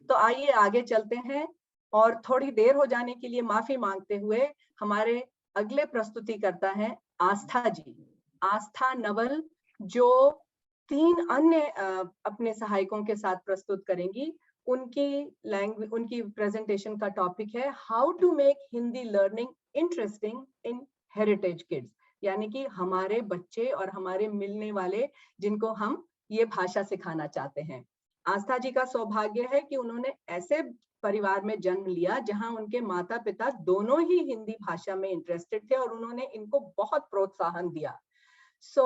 तो आइए आगे चलते हैं और थोड़ी देर हो जाने के लिए माफी मांगते हुए हमारे अगले प्रस्तुतिकर्ता हैं आस्था जी। आस्था नवल जो 3 अन्य अपने सहायकों के साथ प्रस्तुत करेंगी। उनकी प्रेजेंटेशन का टॉपिक है how to make Hindi learning interesting in heritage kids, यानी कि हमारे बच्चे और हमारे मिलने वाले जिनको हम ये भाषा सिखाना चाहते हैं। आस्था जी का सौभाग्य है कि उन्होंने ऐसे परिवार में जन्म लिया जहां उनके माता पिता दोनों ही हिंदी भाषा में इंटरेस्टेड थे और उन्होंने इनको बहुत प्रोत्साहन दिया। So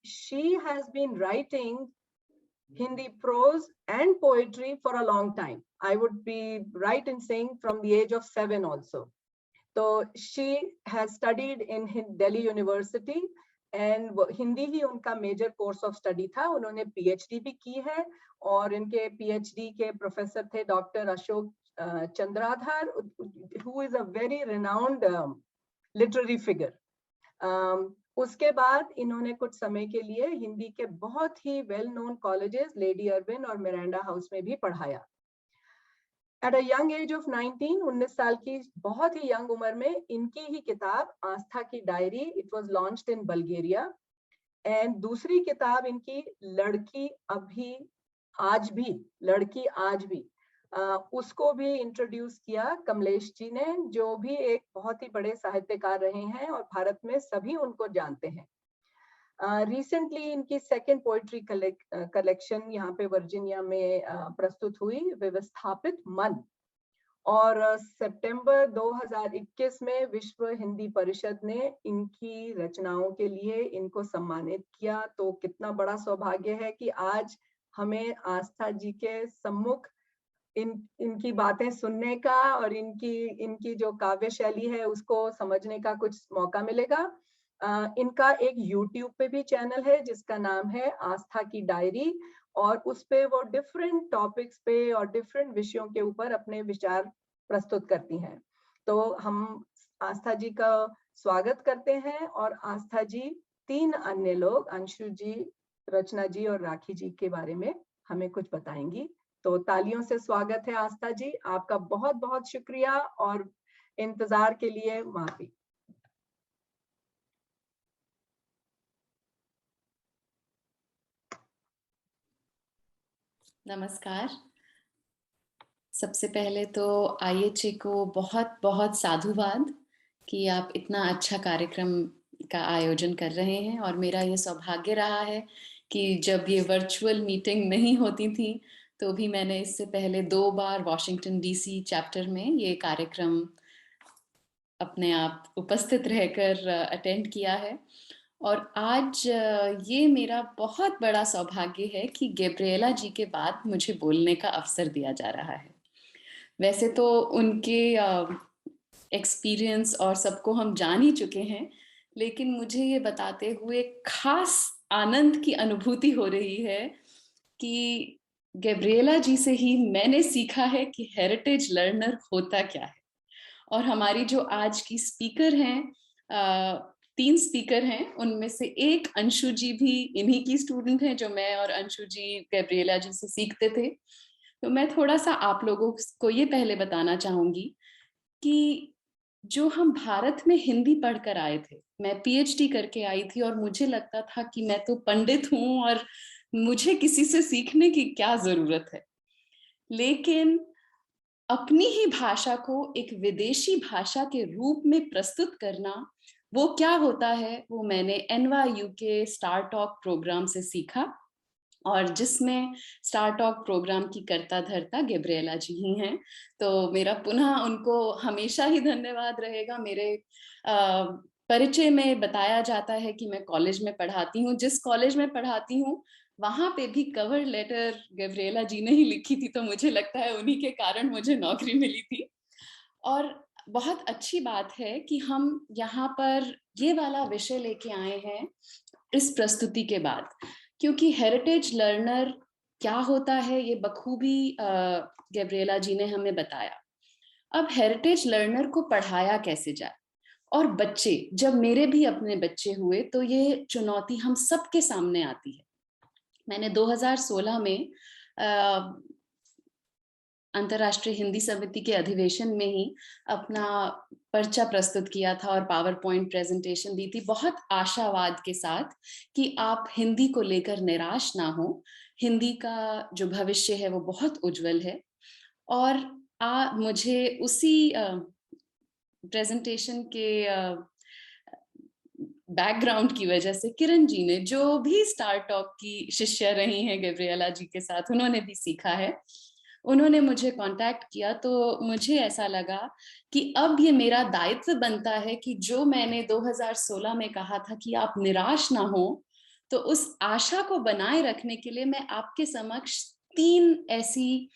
she has been writing Hindi prose and poetry for a long time. I would be right in saying from the age of 7 also. So she has studied in Delhi University and Hindi ही उनका major course of study था। उन्होंने PhD भी की है और इनके PhD के professor थे doctor Ashok Chandradhar, who is a very renowned literary figure. उसके बाद इन्होंने कुछ समय के लिए हिंदी के बहुत ही well known colleges lady Irwin और मिरांडा हाउस में भी पढ़ाया। At a young age of 19 साल की बहुत ही यंग उम्र में इनकी ही किताब आस्था की diary, it was launched in Bulgaria. And दूसरी किताब इनकी लड़की आज भी उसको भी इंट्रोड्यूस किया कमलेश जी ने, जो भी एक बहुत ही बड़े साहित्यकार रहे हैं और भारत में सभी उनको जानते हैं। रिसेंटली इनकी सेकंड पोएट्री कलेक्शन यहाँ पे वर्जीनिया में प्रस्तुत हुई, व्यवस्थापित मन। और सितंबर 2021 में विश्व हिंदी परिषद ने इनकी रचनाओं के लिए इनको सम्मानित किया। तो कितना बड़ा सौभाग्य है कि आज हमें आस्था जी के सम्मुख इनकी बातें सुनने का और इनकी जो काव्य शैली है उसको समझने का कुछ मौका मिलेगा। इनका एक YouTube पे भी चैनल है जिसका नाम है आस्था की डायरी, और उस पे वो डिफरेंट टॉपिक्स पे और डिफरेंट विषयों के ऊपर अपने विचार प्रस्तुत करती हैं। तो हम आस्था जी का स्वागत करते हैं और आस्था जी 3 अन्य लोग अंशु जी, रचना जी और राखी जी के बारे में हमें कुछ बताएंगी। तो तालियों से स्वागत है आस्था जी, आपका बहुत बहुत शुक्रिया और इंतजार के लिए माफी। नमस्कार। सबसे पहले तो IHA को बहुत बहुत साधुवाद कि आप इतना अच्छा कार्यक्रम का आयोजन कर रहे हैं। और मेरा ये सौभाग्य रहा है कि जब ये वर्चुअल मीटिंग नहीं होती थी तो भी मैंने इससे पहले 2 बार वॉशिंगटन DC चैप्टर में ये कार्यक्रम अपने आप उपस्थित रहकर अटेंड किया है। और आज ये मेरा बहुत बड़ा सौभाग्य है कि गैब्रिएला जी के बाद मुझे बोलने का अवसर दिया जा रहा है। वैसे तो उनके एक्सपीरियंस और सबको हम जान ही चुके हैं, लेकिन मुझे ये बताते हुए खास आनंद की अनुभूति हो रही है कि गैब्रिएला जी से ही मैंने सीखा है कि हेरिटेज लर्नर होता क्या है। और हमारी जो आज की स्पीकर हैं, 3 स्पीकर हैं, उनमें से एक अंशु जी भी इन्हीं की स्टूडेंट हैं, जो मैं और अंशु जी गैब्रिएला जी से सीखते थे। तो मैं थोड़ा सा आप लोगों को ये पहले बताना चाहूंगी कि जो हम भारत में हिंदी पढ़कर आए थे, मैं PhD करके आई थी और मुझे लगता था कि मैं तो पंडित हूं और मुझे किसी से सीखने की क्या जरूरत है। लेकिन अपनी ही भाषा को एक विदेशी भाषा के रूप में प्रस्तुत करना, वो क्या होता है, वो मैंने NYU के स्टार टॉक प्रोग्राम से सीखा, और जिसमें स्टार टॉक प्रोग्राम की कर्ता धर्ता गैब्रिएला जी ही हैं। तो मेरा पुनः उनको हमेशा ही धन्यवाद रहेगा। मेरे परिचय में बताया जाता है कि मैं कॉलेज में पढ़ाती हूँ। जिस कॉलेज में पढ़ाती हूँ वहां पे भी कवर लेटर गैब्रिएला जी ने ही लिखी थी, तो मुझे लगता है उन्हीं के कारण मुझे नौकरी मिली थी। और बहुत अच्छी बात है कि हम यहाँ पर ये वाला विषय लेके आए हैं इस प्रस्तुति के बाद, क्योंकि हेरिटेज लर्नर क्या होता है ये बखूबी गैब्रिएला जी ने हमें बताया। अब हेरिटेज लर्नर को पढ़ाया कैसे जाए, और बच्चे, जब मेरे भी अपने बच्चे हुए तो ये चुनौती हम सबके सामने आती है। मैंने 2016 में अंतर्राष्ट्रीय हिंदी समिति के अधिवेशन में ही अपना पर्चा प्रस्तुत किया था और पावर पॉइंट प्रेजेंटेशन दी थी, बहुत आशावाद के साथ कि आप हिंदी को लेकर निराश ना हो, हिंदी का जो भविष्य है वो बहुत उज्जवल है। और मुझे उसी प्रेजेंटेशन के बैकग्राउंड की वजह से किरण जी ने, जो भी स्टार टॉक की शिष्या रही हैं गैब्रिएला जी के साथ, उन्होंने भी सीखा है, उन्होंने मुझे कांटेक्ट किया। तो मुझे ऐसा लगा कि अब ये मेरा दायित्व बनता है कि जो मैंने 2016 में कहा था कि आप निराश ना हो, तो उस आशा को बनाए रखने के लिए मैं आपके समक्ष 3 ऐसी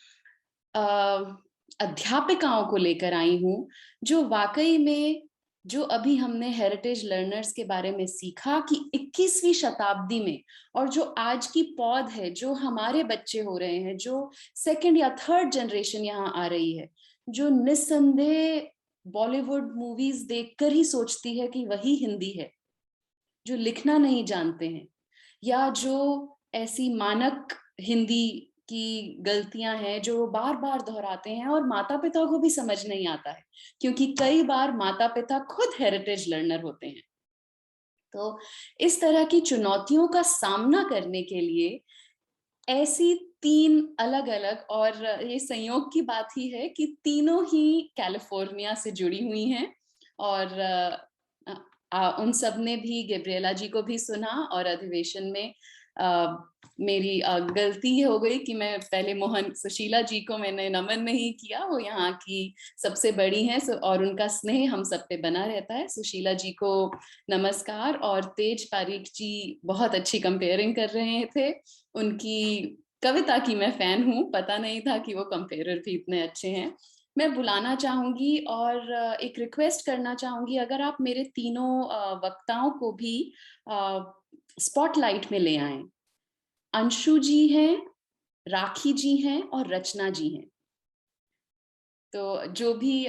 अध्यापिकाओं को लेकर आई हूं जो वाकई में, जो अभी हमने हेरिटेज लर्नर्स के बारे में सीखा कि 21वीं शताब्दी में, और जो आज की पौध है, जो हमारे बच्चे हो रहे हैं, जो सेकंड या थर्ड जनरेशन यहाँ आ रही है, जो निस्संदेह बॉलीवुड मूवीज देखकर ही सोचती है कि वही हिंदी है, जो लिखना नहीं जानते हैं, या जो ऐसी मानक हिंदी की गलतियां हैं जो बार बार दोहराते हैं और माता पिता को भी समझ नहीं आता है, क्योंकि कई बार माता पिता खुद हेरिटेज लर्नर होते हैं। तो इस तरह की चुनौतियों का सामना करने के लिए ऐसी 3 अलग अलग, और ये संयोग की बात ही है कि तीनों ही कैलिफोर्निया से जुड़ी हुई हैं, और उन सब ने भी गैब्रिएला जी को भी सुना। और अधिवेशन में मेरी गलती हो गई कि मैं पहले मोहन सुशीला जी को मैंने नमन नहीं किया, वो यहाँ की सबसे बड़ी हैं और उनका स्नेह हम सब पे बना रहता है। सुशीला जी को नमस्कार। और तेज पारीक जी बहुत अच्छी कंपेयरिंग कर रहे थे, उनकी कविता की मैं फैन हूँ, पता नहीं था कि वो कंपेयरर भी इतने अच्छे हैं। मैं बुलाना चाहूंगी और एक रिक्वेस्ट करना चाहूंगी, अगर आप मेरे तीनों वक्ताओं को भी स्पॉटलाइट में ले आए। अंशु जी हैं, राखी जी हैं और रचना जी हैं। तो जो भी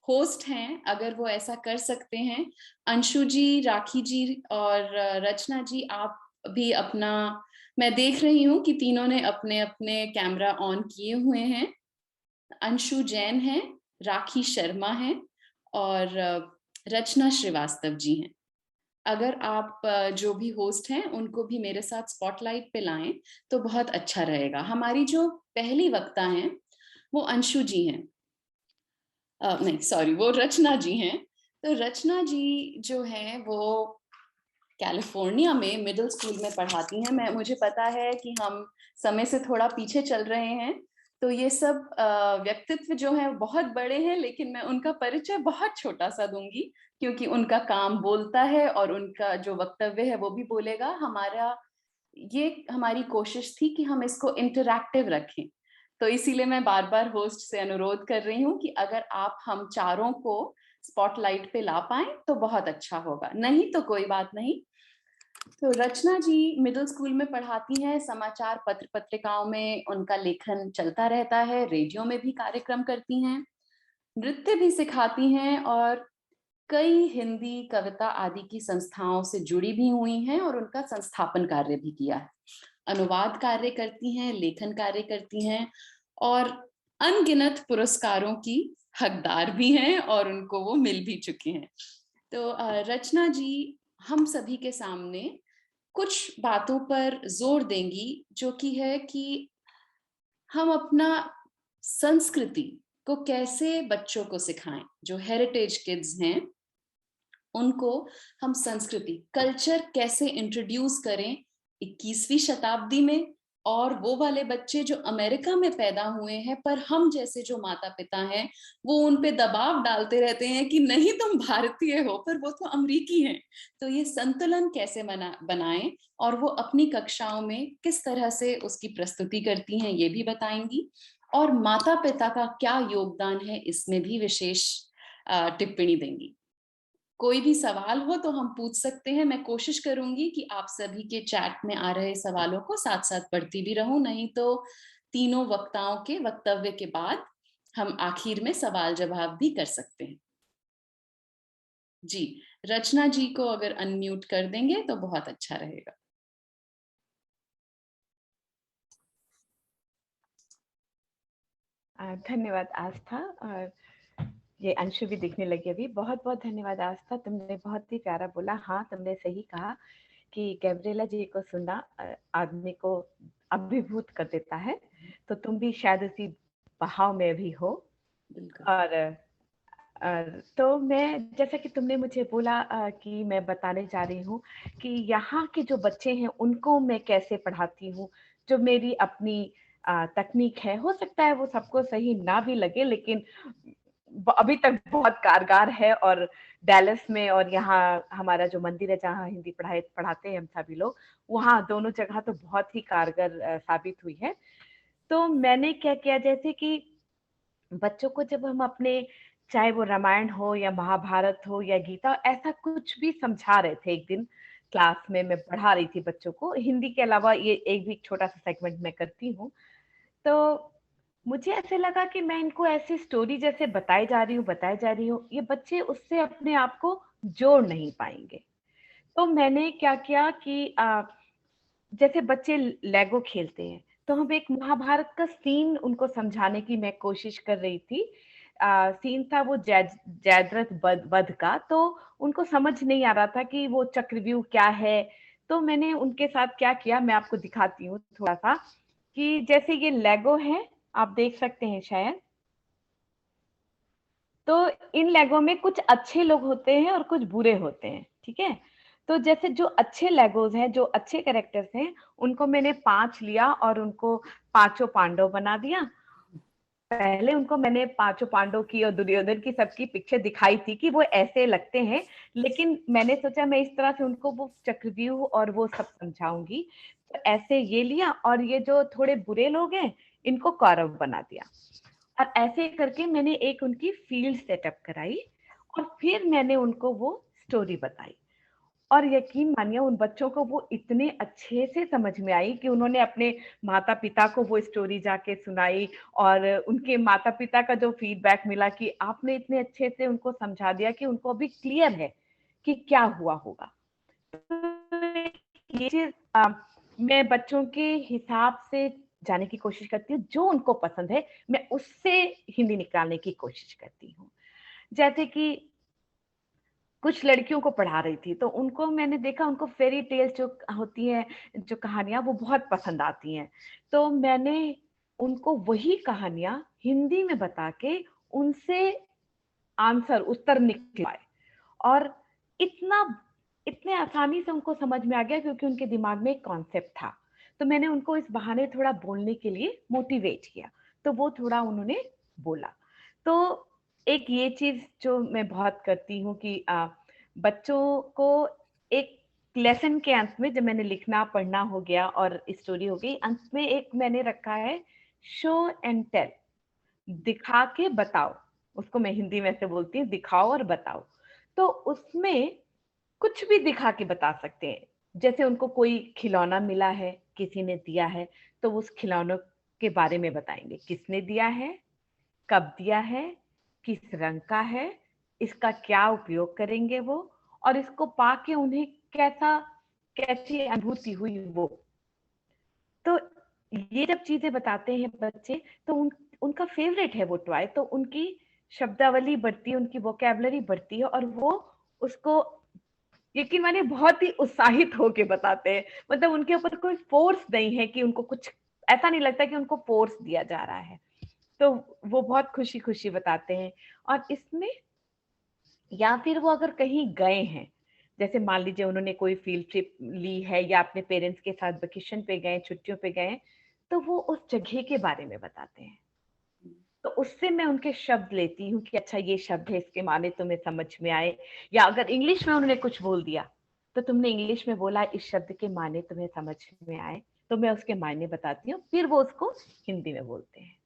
होस्ट हैं, अगर वो ऐसा कर सकते हैं, अंशु जी, राखी जी और रचना जी, आप भी अपना, मैं देख रही हूँ कि तीनों ने अपने अपने कैमरा ऑन किए हुए हैं। अंशु जैन है, राखी शर्मा है और रचना श्रीवास्तव जी हैं। अगर आप जो भी होस्ट हैं उनको भी मेरे साथ स्पॉटलाइट पे लाएं तो बहुत अच्छा रहेगा। हमारी जो पहली वक्ता हैं वो अंशु जी हैं, नहीं सॉरी, वो रचना जी हैं। तो रचना जी जो हैं वो कैलिफोर्निया में मिडिल स्कूल में पढ़ाती हैं। मुझे पता है कि हम समय से थोड़ा पीछे चल रहे हैं, तो ये सब व्यक्तित्व जो है बहुत बड़े हैं, लेकिन मैं उनका परिचय बहुत छोटा सा दूंगी, क्योंकि उनका काम बोलता है और उनका जो वक्तव्य है वो भी बोलेगा। हमारी कोशिश थी कि हम इसको इंटरैक्टिव रखें, तो इसीलिए मैं बार बार होस्ट से अनुरोध कर रही हूँ कि अगर आप हम चारों को स्पॉटलाइट पे ला पाएं तो बहुत अच्छा होगा, नहीं तो कोई बात नहीं। तो रचना जी मिडिल स्कूल में पढ़ाती हैं, समाचार पत्र पत्रिकाओं में उनका लेखन चलता रहता है, रेडियो में भी कार्यक्रम करती हैं, नृत्य भी सिखाती हैं और कई हिंदी कविता आदि की संस्थाओं से जुड़ी भी हुई हैं और उनका संस्थापन कार्य भी किया है। अनुवाद कार्य करती हैं, लेखन कार्य करती हैं और अनगिनत पुरस्कारों की हकदार भी हैं और उनको वो मिल भी चुके हैं। तो रचना जी हम सभी के सामने कुछ बातों पर जोर देंगी, जो कि है कि हम अपना संस्कृति को कैसे बच्चों को सिखाएं। जो हेरिटेज किड्स हैं उनको हम संस्कृति, कल्चर कैसे इंट्रोड्यूस करें 21वीं शताब्दी में, और वो वाले बच्चे जो अमेरिका में पैदा हुए हैं पर हम जैसे जो माता पिता हैं वो उन पे दबाव डालते रहते हैं कि नहीं तुम भारतीय हो पर वो तो अमेरिकी हैं। तो ये संतुलन कैसे बनाएं और वो अपनी कक्षाओं में किस तरह से उसकी प्रस्तुति करती हैं ये भी बताएंगी, और माता पिता का क्या योगदान है इसमें भी विशेष टिप्पणी देंगी। कोई भी सवाल हो तो हम पूछ सकते हैं। मैं कोशिश करूंगी कि आप सभी के चैट में आ रहे सवालों को साथ साथ पढ़ती भी रहूं, नहीं तो तीनों वक्ताओं के वक्तव्य के बाद हम आखिर में सवाल जवाब भी कर सकते हैं। जी, रचना जी को अगर अनम्यूट कर देंगे तो बहुत अच्छा रहेगा। धन्यवाद आस्था। और ये अंशु भी दिखने लगी अभी। बहुत बहुत धन्यवाद आस्था, तुमने बहुत ही प्यारा बोला। हाँ, तुमने सही कहा कि गैब्रिएला जी को सुनना आदमी को अभिभूत कर देता है। तो तुम भी शायद उसी बहाव में भी हो। बिल्कुल। तो मैं, जैसा कि तुमने मुझे बोला कि मैं बताने जा रही हूँ कि यहाँ के जो बच्चे हैं उनको मैं कैसे पढ़ाती हूँ। जो मेरी अपनी तकनीक है, हो सकता है वो सबको सही ना भी लगे, लेकिन अभी तक बहुत कारगर है। और डैलस में और यहाँ हमारा जो मंदिर है जहाँ हिंदी पढ़ाते हैं हम सभी लोग, वहाँ दोनों जगह तो बहुत ही कारगर साबित हुई है। तो मैंने क्या किया, जैसे कि बच्चों को जब हम अपने, चाहे वो रामायण हो या महाभारत हो या गीता, ऐसा कुछ भी समझा रहे थे, एक दिन क्लास में मैं पढ़ा रही थी बच्चों को हिंदी के अलावा, ये एक भी छोटा सा सेगमेंट मैं करती हूँ। तो मुझे ऐसे लगा कि मैं इनको ऐसी स्टोरी जैसे बताई जा रही हूँ, ये बच्चे उससे अपने आप को जोड़ नहीं पाएंगे। तो मैंने क्या किया कि जैसे बच्चे लेगो खेलते हैं, तो हम एक महाभारत का सीन उनको समझाने की मैं कोशिश कर रही थी। सीन था वो जयद्रथ वध का। तो उनको समझ नहीं आ रहा था कि वो चक्रव्यूह क्या है। तो मैंने उनके साथ क्या किया, मैं आपको दिखाती हूँ थोड़ा सा, कि जैसे ये लेगो है, आप देख सकते हैं शायद। तो इन लेगो में कुछ अच्छे लोग होते हैं और कुछ बुरे होते हैं, ठीक है। तो जैसे जो अच्छे लेगोज हैं, जो अच्छे कैरेक्टर्स हैं, उनको मैंने 5 लिया और उनको पांचों पांडव बना दिया। पहले उनको मैंने पांचों पांडव की और दुर्योधन की सबकी पिक्चर दिखाई थी कि वो ऐसे लगते हैं, लेकिन मैंने सोचा मैं इस तरह से उनको वो चक्रव्यूह और वो सब समझाऊंगी। तो ऐसे ये लिया, और ये जो थोड़े बुरे लोग हैं इनको कौरव बना दिया। और ऐसे करके मैंने एक उनकी फील्ड सेटअप कराई, और फिर मैंने उनको वो स्टोरी बताई। और यकीन मानिए उन बच्चों को वो इतने अच्छे से समझ में आई कि उन्होंने अपने माता पिता को वो स्टोरी जाके सुनाई। और उनके माता पिता का जो फीडबैक मिला कि आपने इतने अच्छे से उनको समझा दिया कि उनको अभी क्लियर है कि क्या हुआ होगा। ये चीज मैं बच्चों के हिसाब से जाने की कोशिश करती हूँ, जो उनको पसंद है मैं उससे हिंदी निकालने की कोशिश करती हूँ। जैसे कि कुछ लड़कियों को पढ़ा रही थी, तो उनको मैंने देखा, उनको फेरी टेल्स जो होती हैं, जो कहानियां, वो बहुत पसंद आती हैं। तो मैंने उनको वही कहानियां हिंदी में बता के उनसे उत्तर निकलवाए। और इतना इतने आसानी से उनको समझ में आ गया, क्योंकि उनके दिमाग में एक कॉन्सेप्ट था। तो मैंने उनको इस बहाने थोड़ा बोलने के लिए मोटिवेट किया, तो वो थोड़ा उन्होंने बोला। तो एक ये चीज जो मैं बहुत करती हूँ कि बच्चों को एक लेसन के अंत में, जब मैंने लिखना पढ़ना हो गया और स्टोरी हो गई, अंत में एक मैंने रखा है शो एंड टेल, दिखा के बताओ। उसको मैं हिंदी में से बोलती हूँ, दिखाओ और बताओ। तो उसमें कुछ भी दिखा के बता सकते हैं। जैसे उनको कोई खिलौना मिला है, किसी ने दिया है, तो उस खिलौनों के बारे में बताएंगे, किसने दिया है, कब दिया है, किस रंग का है, इसका क्या उपयोग करेंगे वो, और इसको पाके उन्हें कैसा कैसी अनुभूति हुई वो। तो ये जब चीजें बताते हैं बच्चे, तो उनका फेवरेट है वो टॉय, तो उनकी शब्दावली बढ़ती है, उनकी वोकैबुलरी बढ़ती है, और वो उसको यकीन मानिए बहुत ही उत्साहित होके बताते हैं। मतलब उनके ऊपर कोई फोर्स नहीं है कि उनको कुछ, ऐसा नहीं लगता कि उनको फोर्स दिया जा रहा है। तो वो बहुत खुशी खुशी बताते हैं। और इसमें, या फिर वो अगर कहीं गए हैं, जैसे मान लीजिए उन्होंने कोई फील्ड ट्रिप ली है या अपने पेरेंट्स के साथ वेकेशन पे गए, छुट्टियों पे गए, तो वो उस जगह के बारे में बताते हैं। तो उससे मैं उनके शब्द लेती हूँ कि अच्छा ये शब्द है, इसके माने तुम्हें समझ में आए। या अगर इंग्लिश में उन्होंने कुछ बोल दिया, तो तुमने इंग्लिश में बोला, इस शब्द के माने तुम्हें समझ में आए, तो मैं उसके मायने बताती हूँ, फिर वो उसको हिंदी में बोलते हैं।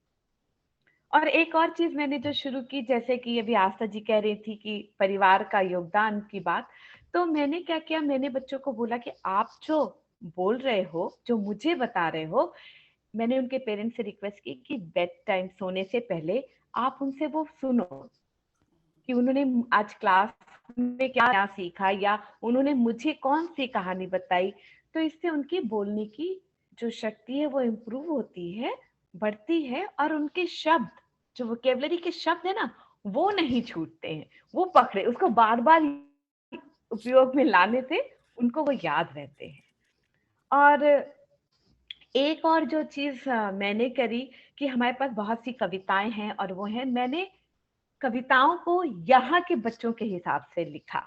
और एक और चीज मैंने जो शुरू की, जैसे कि अभी आस्था जी कह रही थी कि परिवार का योगदान की बात, तो मैंने क्या किया, मैंने बच्चों को बोला कि आप जो बोल रहे हो, जो मुझे बता रहे हो, मैंने उनके पेरेंट्स से रिक्वेस्ट की कि बेड टाइम, सोने से पहले आप उनसे वो सुनो कि उन्होंने आज क्लास में क्या नया सीखा, या उन्होंने मुझे कौन सी कहानी बताई। तो इससे उनकी बोलने की जो शक्ति है वो इम्प्रूव होती है, बढ़ती है, और उनके शब्द जो वोकेबलरी के शब्द है ना वो नहीं छूटते हैं, वो पकड़े, उसको बार बार उपयोग में लाने से उनको वो याद रहते हैं। और एक और जो चीज मैंने करी कि हमारे पास बहुत सी कविताएं हैं, और वो है मैंने कविताओं को यहाँ के बच्चों के हिसाब से लिखा।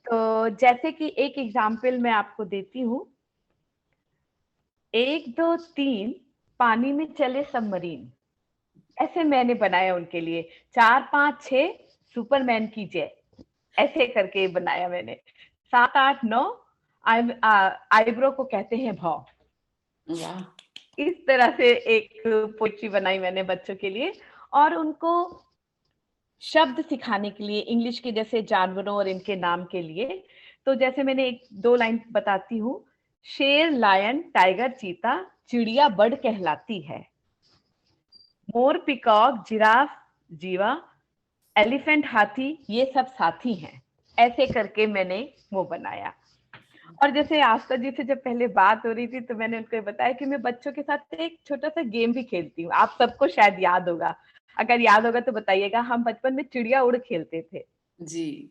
तो जैसे कि एक एग्जाम्पल मैं आपको देती हूँ, 1 2 3 पानी में चले सबमरीन, ऐसे मैंने बनाया उनके लिए। 4 5 6 सुपरमैन की जय, ऐसे करके बनाया मैंने। 7 8 9 आईब्रो को कहते हैं भौ। वाह, इस तरह से एक पोइट्री बनाई मैंने बच्चों के लिए। और उनको शब्द सिखाने के लिए इंग्लिश के, जैसे जानवरों और इनके नाम के लिए, तो जैसे मैंने 1 2 लाइन बताती हूँ। शेर, लायन, टाइगर, चीता, चिड़िया बर्ड कहलाती है। मोर, पीकॉक, जिराफ, जीवा, एलिफेंट, हाथी, ये सब साथी हैं। ऐसे करके मैंने वो बनाया। और जैसे आस्था जी से जब पहले बात हो रही थी तो मैंने उनको बताया कि मैं बच्चों के साथ एक छोटा सा गेम भी खेलती हूँ। आप सबको शायद याद होगा, अगर याद होगा तो बताइएगा। हम बचपन में चिड़िया उड़ खेलते थे। जी,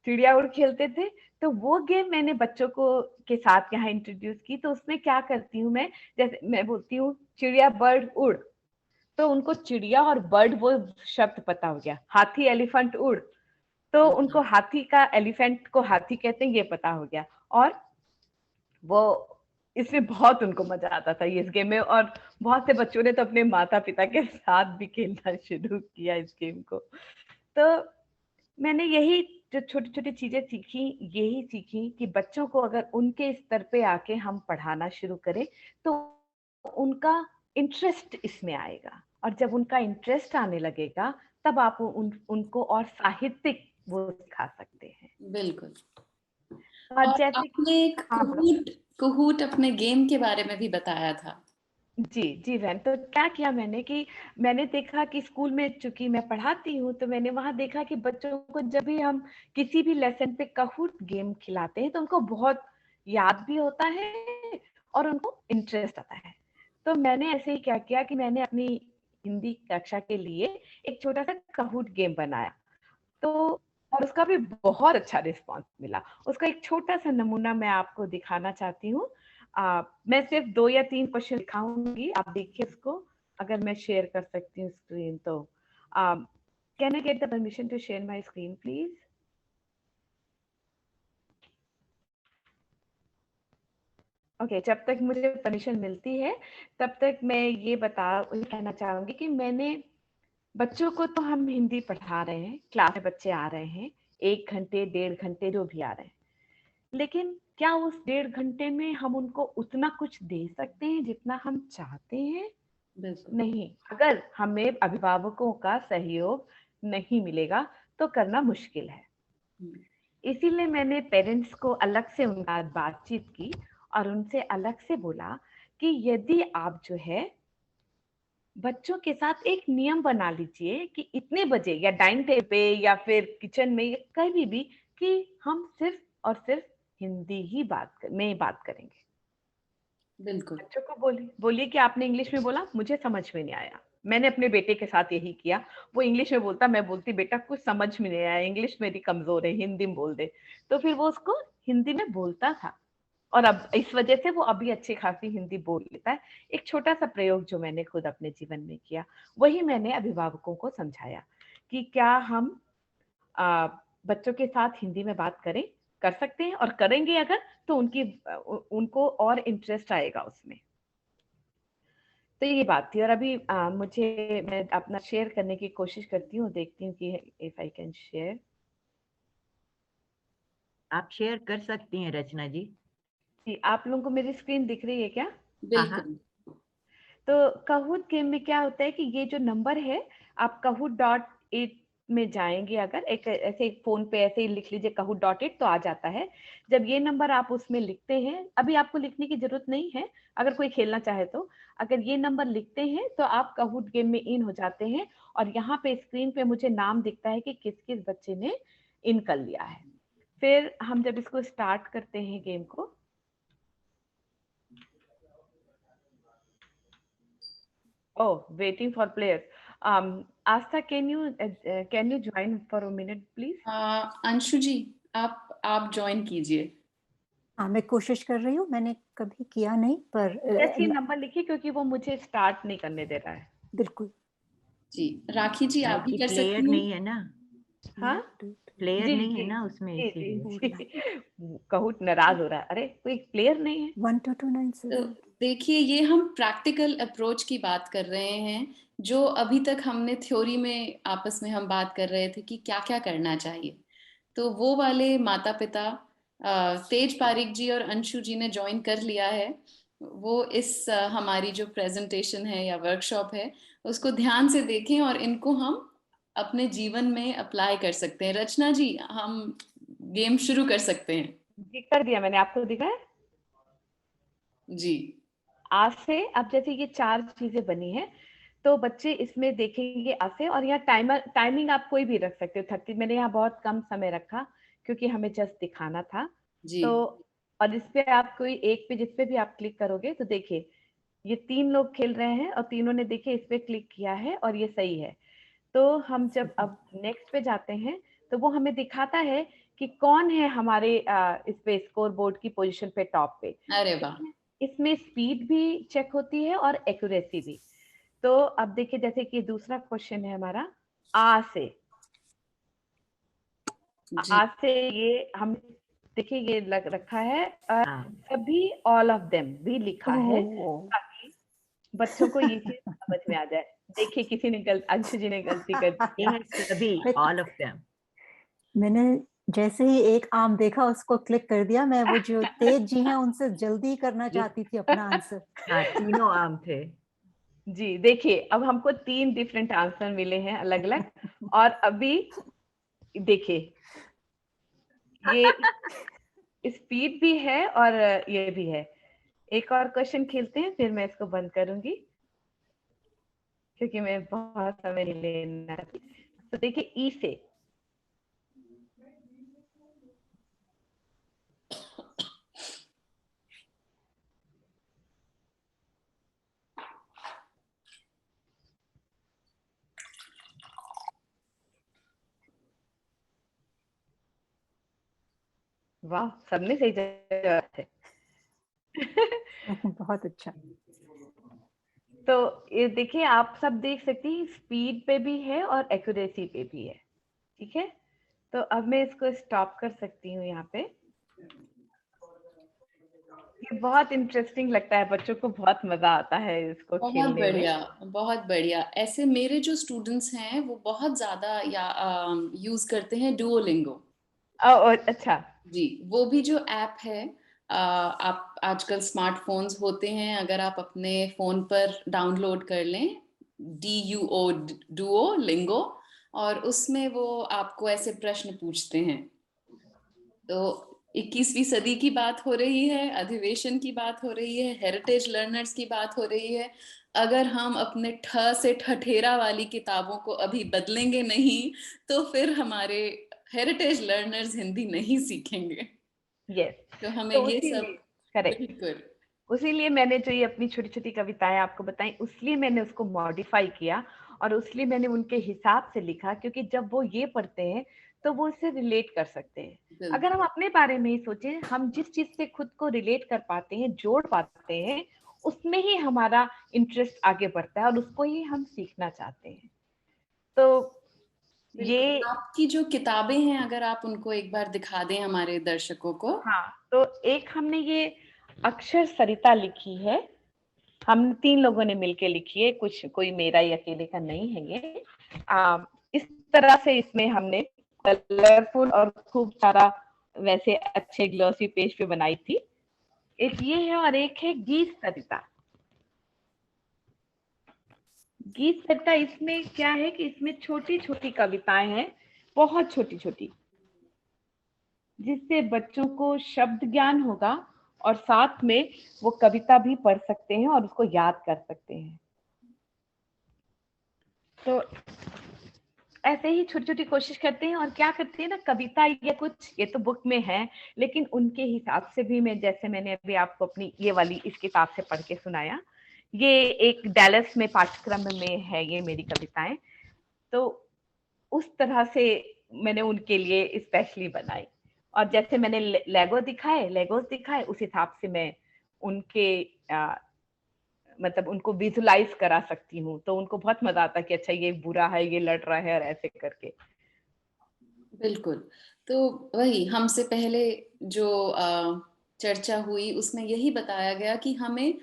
चिड़िया उड़ खेलते थे, तो वो गेम मैंने बच्चों को के साथ यहाँ इंट्रोड्यूस की। तो उसमें क्या करती हूँ मैं, जैसे मैं बोलती हूँ चिड़िया बर्ड उड़, तो उनको चिड़िया और बर्ड वो शब्द पता हो गया। हाथी एलिफेंट उड़, तो उनको हाथी का, एलिफेंट को हाथी कहते हैं, ये पता हो गया। और वो इसमें बहुत उनको मजा आता था ये इस गेम में। और बहुत से बच्चों ने तो अपने माता पिता के साथ भी खेलना शुरू किया इस गेम को। तो मैंने यही जो छोटी छोटी चीजें सीखी, यही सीखी कि बच्चों को अगर उनके स्तर पे आके हम पढ़ाना शुरू करें तो उनका इंटरेस्ट इसमें आएगा। और जब उनका इंटरेस्ट आने लगेगा तब आप उनको और साहित्यिक वो सिखा सकते हैं। बिल्कुल। और और जैसे कि आपने एक हाँ कहूट कहूट अपने गेम के बारे में भी बताया था। जी जी बहन, तो क्या किया मैंने कि मैंने देखा कि स्कूल में चूंकि मैं पढ़ाती हूँ, तो मैंने वहां देखा कि बच्चों को जब भी हम किसी भी लेसन पे कहूट गेम खिलाते हैं तो उनको बहुत याद भी होता है और उनको इंटरेस्ट आता है। तो मैंने ऐसे ही क्या किया कि मैंने अपनी हिंदी कक्षा के लिए एक छोटा सा कहूट गेम बनाया। तो और उसका भी बहुत अच्छा रिस्पांस मिला। उसका एक छोटा सा नमूना मैं आपको दिखाना चाहती हूँ। मैं सिर्फ 2 या 3 क्वेश्चन दिखाऊंगी, आप देखिए उसको। अगर मैं शेयर कर सकती हूँ स्क्रीन तो can I get the permission to share my screen please. Okay, जब तक मुझे परमिशन मिलती है तब तक मैं ये कहना चाहूंगी कि मैंने बच्चों को, तो हम हिंदी पढ़ा रहे हैं, क्लास में बच्चे आ रहे हैं, 1 घंटे 1.5 घंटे जो भी आ रहे हैं, लेकिन क्या उस 1.5 घंटे में हम उनको उतना कुछ दे सकते हैं जितना हम चाहते हैं? बिल्कुल। नहीं। अगर हमें अभिभावकों का सहयोग नहीं मिलेगा तो करना मुश्किल है। इसीलिए मैंने पेरेंट्स को अलग से उनका बातचीत की और उनसे अलग से बोला कि यदि आप जो है बच्चों के साथ एक नियम बना लीजिए कि इतने बजे या डाइनिंग टेबल पे या फिर किचन में या कहीं भी कि हम सिर्फ और सिर्फ हिंदी ही में बात करेंगे। बिल्कुल। बच्चों को बोलिए कि आपने इंग्लिश में बोला, मुझे समझ में नहीं आया। मैंने अपने बेटे के साथ यही किया। वो इंग्लिश में बोलता, मैं बोलती बेटा कुछ समझ में नहीं आया, इंग्लिश मेरी कमजोर है, हिंदी में बोल दे। तो फिर वो उसको हिंदी में बोलता था और अब इस वजह से वो अभी अच्छी खासी हिंदी बोल लेता है। एक छोटा सा प्रयोग जो मैंने खुद अपने जीवन में किया, वही मैंने अभिभावकों को समझाया कि क्या हम बच्चों के साथ हिंदी में बात कर सकते हैं, और करेंगे अगर तो उनको और इंटरेस्ट आएगा उसमें। तो ये बात थी। और अभी मैं अपना शेयर करने की कोशिश करती हूँ, देखती हूँ कि इफ आई कैन शेयर। आप शेयर कर सकती हैं रचना जी। जी, आप लोगों को मेरी स्क्रीन दिख रही है क्या? बिल्कुल। तो कहूट गेम में क्या होता है कि ये जो नंबर है, आप kahoot.it में जाएंगे, अगर एक ऐसे फोन पे ऐसे ही लिख लीजिए kahoot.it तो आ जाता है। जब ये नंबर आप उसमें लिखते हैं, अभी आपको लिखने की जरूरत नहीं है, अगर कोई खेलना चाहे तो, अगर ये नंबर लिखते हैं तो आप कहूट गेम में इन हो जाते हैं। और यहाँ पे स्क्रीन पे मुझे नाम दिखता है कि किस किस बच्चे ने इन कर लिया है। फिर हम जब इसको स्टार्ट करते हैं गेम को, oh waiting for players, Astha, can you join for a minute, please? Anshu ji, आप ज्वाइन कीजिए। हाँ, मैं कोशिश कर रही हूँ, मैंने कभी किया नहीं, पर जैसे नंबर लिखिए, क्योंकि वो मुझे स्टार्ट नहीं करने दे रहा है। बिल्कुल जी, राखी जी आप भी कर प्लेयर सकती हैं। नहीं है ना, हाँ, प्लेयर जी नहीं जी है ना उसमें, जी इसीलिए। जी। कहूट नाराज हो रहा है, अरे कोई प्लेयर नहीं है। 12297 तो देखिए, ये हम प्रैक्टिकल अप्रोच की बात कर रहे हैं, जो अभी तक हमने थ्योरी में आपस में हम बात कर रहे थे कि क्या क्या करना चाहिए। तो वो वाले माता पिता तेज पारिक जी और अंशु जी ने ज्वाइन कर लिया है। वो इस हमारी जो प्रेजेंटेशन है या वर्कशॉप है उसको ध्यान से देखें और इनको हम अपने जीवन में अप्लाई कर सकते हैं। रचना जी, हम गेम शुरू कर सकते हैं। जी, कर दिया मैंने, आपको दिखा है। जी, आज से अब जैसे ये 4 चीजें बनी है, तो बच्चे इसमें देखेंगे आज से, और यहाँ टाइमिंग आप कोई भी रख सकते हो। 30, मैंने यहाँ बहुत कम समय रखा क्योंकि हमें जस्ट दिखाना था। जी, तो और इस पे आप कोई एक पे, जिस पे भी आप क्लिक करोगे तो देखिए ये 3 लोग खेल रहे हैं और तीनों ने देखिए इस पे क्लिक किया है और ये सही है। तो हम जब अब नेक्स्ट पे जाते हैं तो वो हमें दिखाता है कि कौन है हमारे इस पे स्कोर बोर्ड की पोजीशन पे, टॉप पे। अरे वाह। इसमें स्पीड भी चेक होती है और एक्यूरेसी भी। तो अब देखिए, जैसे कि दूसरा क्वेश्चन है हमारा, आ से। जी, आ से ये हम देखिए ये लग रखा है, हाँ, सभी, ऑल ऑफ देम भी लिखा है, ओह, ताकि बच्चों को ये चीज समझ में आ जाए। देखिए किसी ने अंशु जी ने गलती कर दी। ये है सभी, ऑल ऑफ देम। मैंने जैसे ही एक आम देखा उसको क्लिक कर दिया। मैं वो जो तेज जी हैं उनसे जल्दी करना चाहती थी अपना आंसर। हाँ, तीनों आम थे। जी, देखिए अब हमको 3 डिफरेंट आंसर मिले हैं अलग अलग। और अभी देखिए ये स्पीड भी है और ये भी है। एक और क्वेश्चन खेलते हैं, फिर मैं इसको बंद करूंगी क्योंकि मैं बहुत समय नहीं लेना। तो देखिए ई से, वाह सबने सही जवाब है। बहुत अच्छा। तो ये देखिए आप सब देख सकते हैं, स्पीड पे भी है और एक्यूरेसी पे भी है। ठीक है, तो अब मैं इसको स्टॉप कर सकती हूँ यहाँ पे। ये बहुत इंटरेस्टिंग लगता है, बच्चों को बहुत मजा आता है इसको बहुत खेलने में। बढ़िया, बहुत बढ़िया। ऐसे मेरे जो स्टूडेंट्स हैं वो बहुत ज्यादा या यूज करते हैं डुओलिंगो। अच्छा। जी, वो भी जो ऐप है, आप आजकल स्मार्टफोन्स होते हैं, अगर आप अपने फोन पर डाउनलोड कर लें, DUO, डुओ लिंगो, और उसमें वो आपको ऐसे प्रश्न पूछते हैं। तो 21वीं सदी की बात हो रही है, अधिवेशन की बात हो रही है, हेरिटेज लर्नर्स की बात हो रही है। अगर हम अपने ठ से ठठेरा वाली किताबों को अभी बदलेंगे नहीं तो फिर हमारे हेरिटेज लर्नर्स हिंदी नहीं सीखेंगे। यस, तो हमें तो ये उसीलिए सब, करेक्ट, बिल्कुल, उसीलिए मैंने जो ये अपनी छोटी छोटी कविताएं आपको बताई, उसलिए मैंने उसको मॉडिफाई किया और उसलिए मैंने उनके हिसाब से लिखा, क्योंकि जब वो ये पढ़ते हैं तो वो उससे रिलेट कर सकते हैं। अगर बिल्कुल, हम अपने बारे में ही सोचें, हम जिस चीज से खुद को रिलेट कर पाते हैं, जोड़ पाते हैं, उसमें ही हमारा इंटरेस्ट आगे बढ़ता है और उसको ही हम सीखना चाहते हैं। तो ये, बिल्कुल। आपकी जो किताबें हैं, अगर आप उनको एक बार दिखा दें हमारे दर्शकों को। हाँ, तो एक हमने ये अक्षर सरिता लिखी है, हम 3 लोगों ने मिलके लिखी है, कुछ कोई मेरा ही अकेले का नहीं है ये। इस तरह से इसमें हमने कलरफुल और खूब सारा वैसे अच्छे ग्लॉसी पेज पे बनाई थी। एक ये है और एक है गीत सरिता। गीत सरिता इसमें क्या है कि इसमें छोटी छोटी कविताएं हैं, बहुत छोटी छोटी, जिससे बच्चों को शब्द ज्ञान होगा और साथ में वो कविता भी पढ़ सकते हैं और उसको याद कर सकते हैं। तो ऐसे ही छोटी छोटी कोशिश करते हैं और क्या करते हैं ना, कविता ये कुछ, ये तो बुक में है, लेकिन उनके हिसाब से भी मैं, जैसे मैंने अभी आपको अपनी ये वाली इस किताब से पढ़ के सुनाया, ये एक डैलस में पाठ्यक्रम में है ये मेरी कविताएं। तो उस तरह से मैंने उनके लिए स्पेशली बनाई, और जैसे मैंने लेगोस दिखाए उस हिसाब से मैं उनके मतलब उनको विजुलाइज करा सकती हूँ। तो उनको बहुत मजा आता कि अच्छा ये बुरा है, ये लड़ रहा है, और ऐसे करके। बिल्कुल। तो वही हमसे पहले जो चर्चा हुई उसमें यही बताया गया कि हमें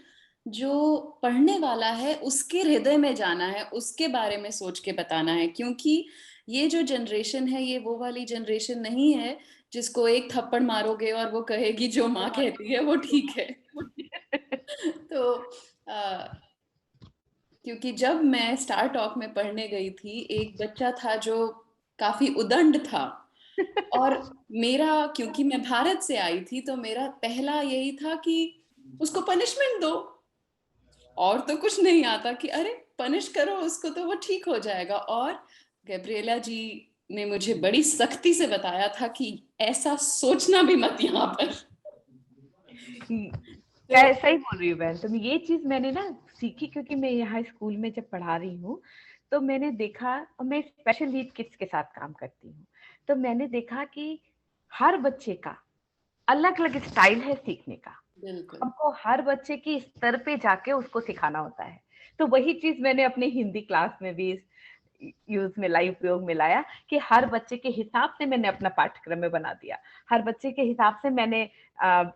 जो पढ़ने वाला है उसके हृदय में जाना है, उसके बारे में सोच के बताना है, क्योंकि ये जो जनरेशन है ये वो वाली जनरेशन नहीं है जिसको एक थप्पड़ मारोगे और वो कहेगी जो माँ कहती है वो ठीक है। तो क्योंकि जब मैं स्टार टॉक में पढ़ने गई थी, एक बच्चा था जो काफी उदंड था, और मेरा, क्योंकि मैं भारत से आई थी, तो मेरा पहला यही था कि उसको पनिशमेंट दो, और तो कुछ नहीं आता कि अरे पनिश करो उसको तो वो ठीक हो जाएगा। और गैब्रिएला जी ने मुझे बड़ी सख्ती से बताया था कि ऐसा सोचना भी मत यहाँ पर। सही बोल रही हूँ बहन तुम। ये चीज मैंने ना सीखी, क्योंकि मैं यहाँ स्कूल में जब पढ़ा रही हूँ तो मैंने देखा, और मैं स्पेशल नीड किड्स के साथ काम करती हूँ, तो मैंने देखा कि हर बच्चे का अलग अलग स्टाइल है सीखने का। बिल्कुल। हमको हर बच्चे की स्तर पे जाके उसको सिखाना होता है। तो वही चीज मैंने अपने हिंदी क्लास में भी यूज में लाई, उपयोग में लाया, कि हर बच्चे के हिसाब से मैंने अपना पाठ्यक्रम में बना दिया। हर बच्चे के हिसाब से मैंने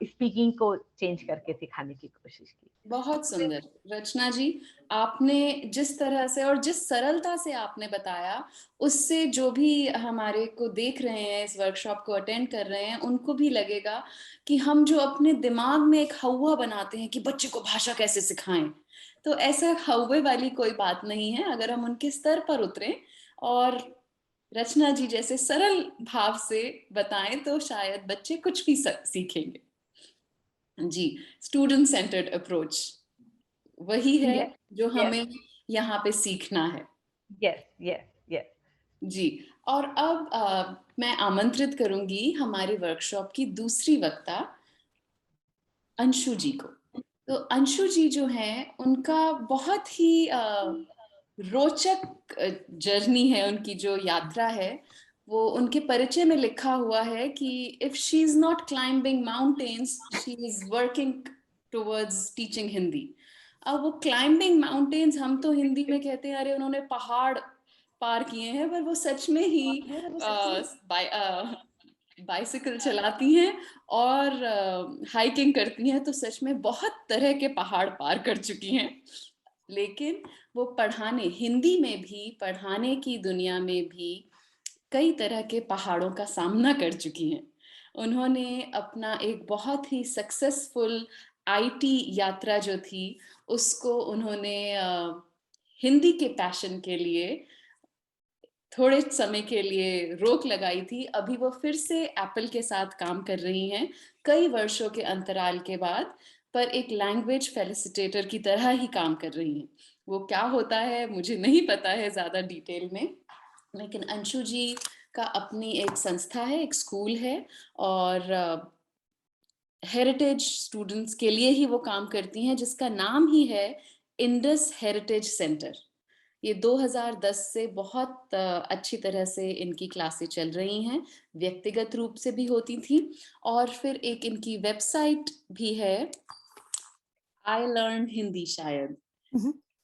स्पीकिंग को चेंज करके सिखाने की कोशिश की। बहुत सुंदर रचना जी, आपने जिस तरह से और जिस सरलता से आपने बताया, उससे जो भी हमारे को देख रहे हैं, इस वर्कशॉप को अटेंड कर रहे हैं, उनको भी लगेगा कि हम जो अपने दिमाग में एक हौवा बनाते हैं कि बच्चे को भाषा कैसे सिखाएं, तो ऐसा हौवे वाली कोई बात नहीं है। अगर हम उनके स्तर पर उतरें और रचना जी जैसे सरल भाव से बताएं तो शायद बच्चे कुछ भी सीखेंगे। जी, स्टूडेंट सेंटर्ड अप्रोच वही है Yes, जो yes, हमें यहाँ पे सीखना है। yes, yes, yes. जी, और अब मैं आमंत्रित करूंगी हमारे वर्कशॉप की दूसरी वक्ता अंशु जी को। तो अंशु जी जो हैं, उनका बहुत ही रोचक जर्नी है, उनकी जो यात्रा है वो उनके परिचय में लिखा हुआ है कि if she is not climbing mountains she is working towards teaching Hindi. अब वो क्लाइंबिंग माउंटेन्स हम तो हिंदी में कहते हैं अरे उन्होंने पहाड़ पार किए हैं, पर वो सच में ही बाइसिकल चलाती हैं और हाइकिंग करती हैं, तो सच में बहुत तरह के पहाड़ पार कर चुकी हैं। लेकिन वो पढ़ाने, हिंदी में भी पढ़ाने की दुनिया में भी कई तरह के पहाड़ों का सामना कर चुकी हैं। उन्होंने अपना एक बहुत ही सक्सेसफुल आईटी यात्रा जो थी उसको उन्होंने हिंदी के पैशन के लिए थोड़े समय के लिए रोक लगाई थी। अभी वो फिर से एप्पल के साथ काम कर रही हैं कई वर्षों के अंतराल के बाद, पर एक लैंग्वेज फेलिसिटेटर की तरह ही काम कर रही हैं। वो क्या होता है मुझे नहीं पता है ज्यादा डिटेल में, लेकिन अंशु जी का अपनी एक संस्था है, एक स्कूल है, और हेरिटेज स्टूडेंट्स के लिए ही वो काम करती हैं, जिसका नाम ही है इंडस हेरिटेज सेंटर। ये 2010 से बहुत अच्छी तरह से इनकी क्लासें चल रही हैं, व्यक्तिगत रूप से भी होती थी, और फिर एक इनकी वेबसाइट भी है, आई लर्न हिंदी शायद।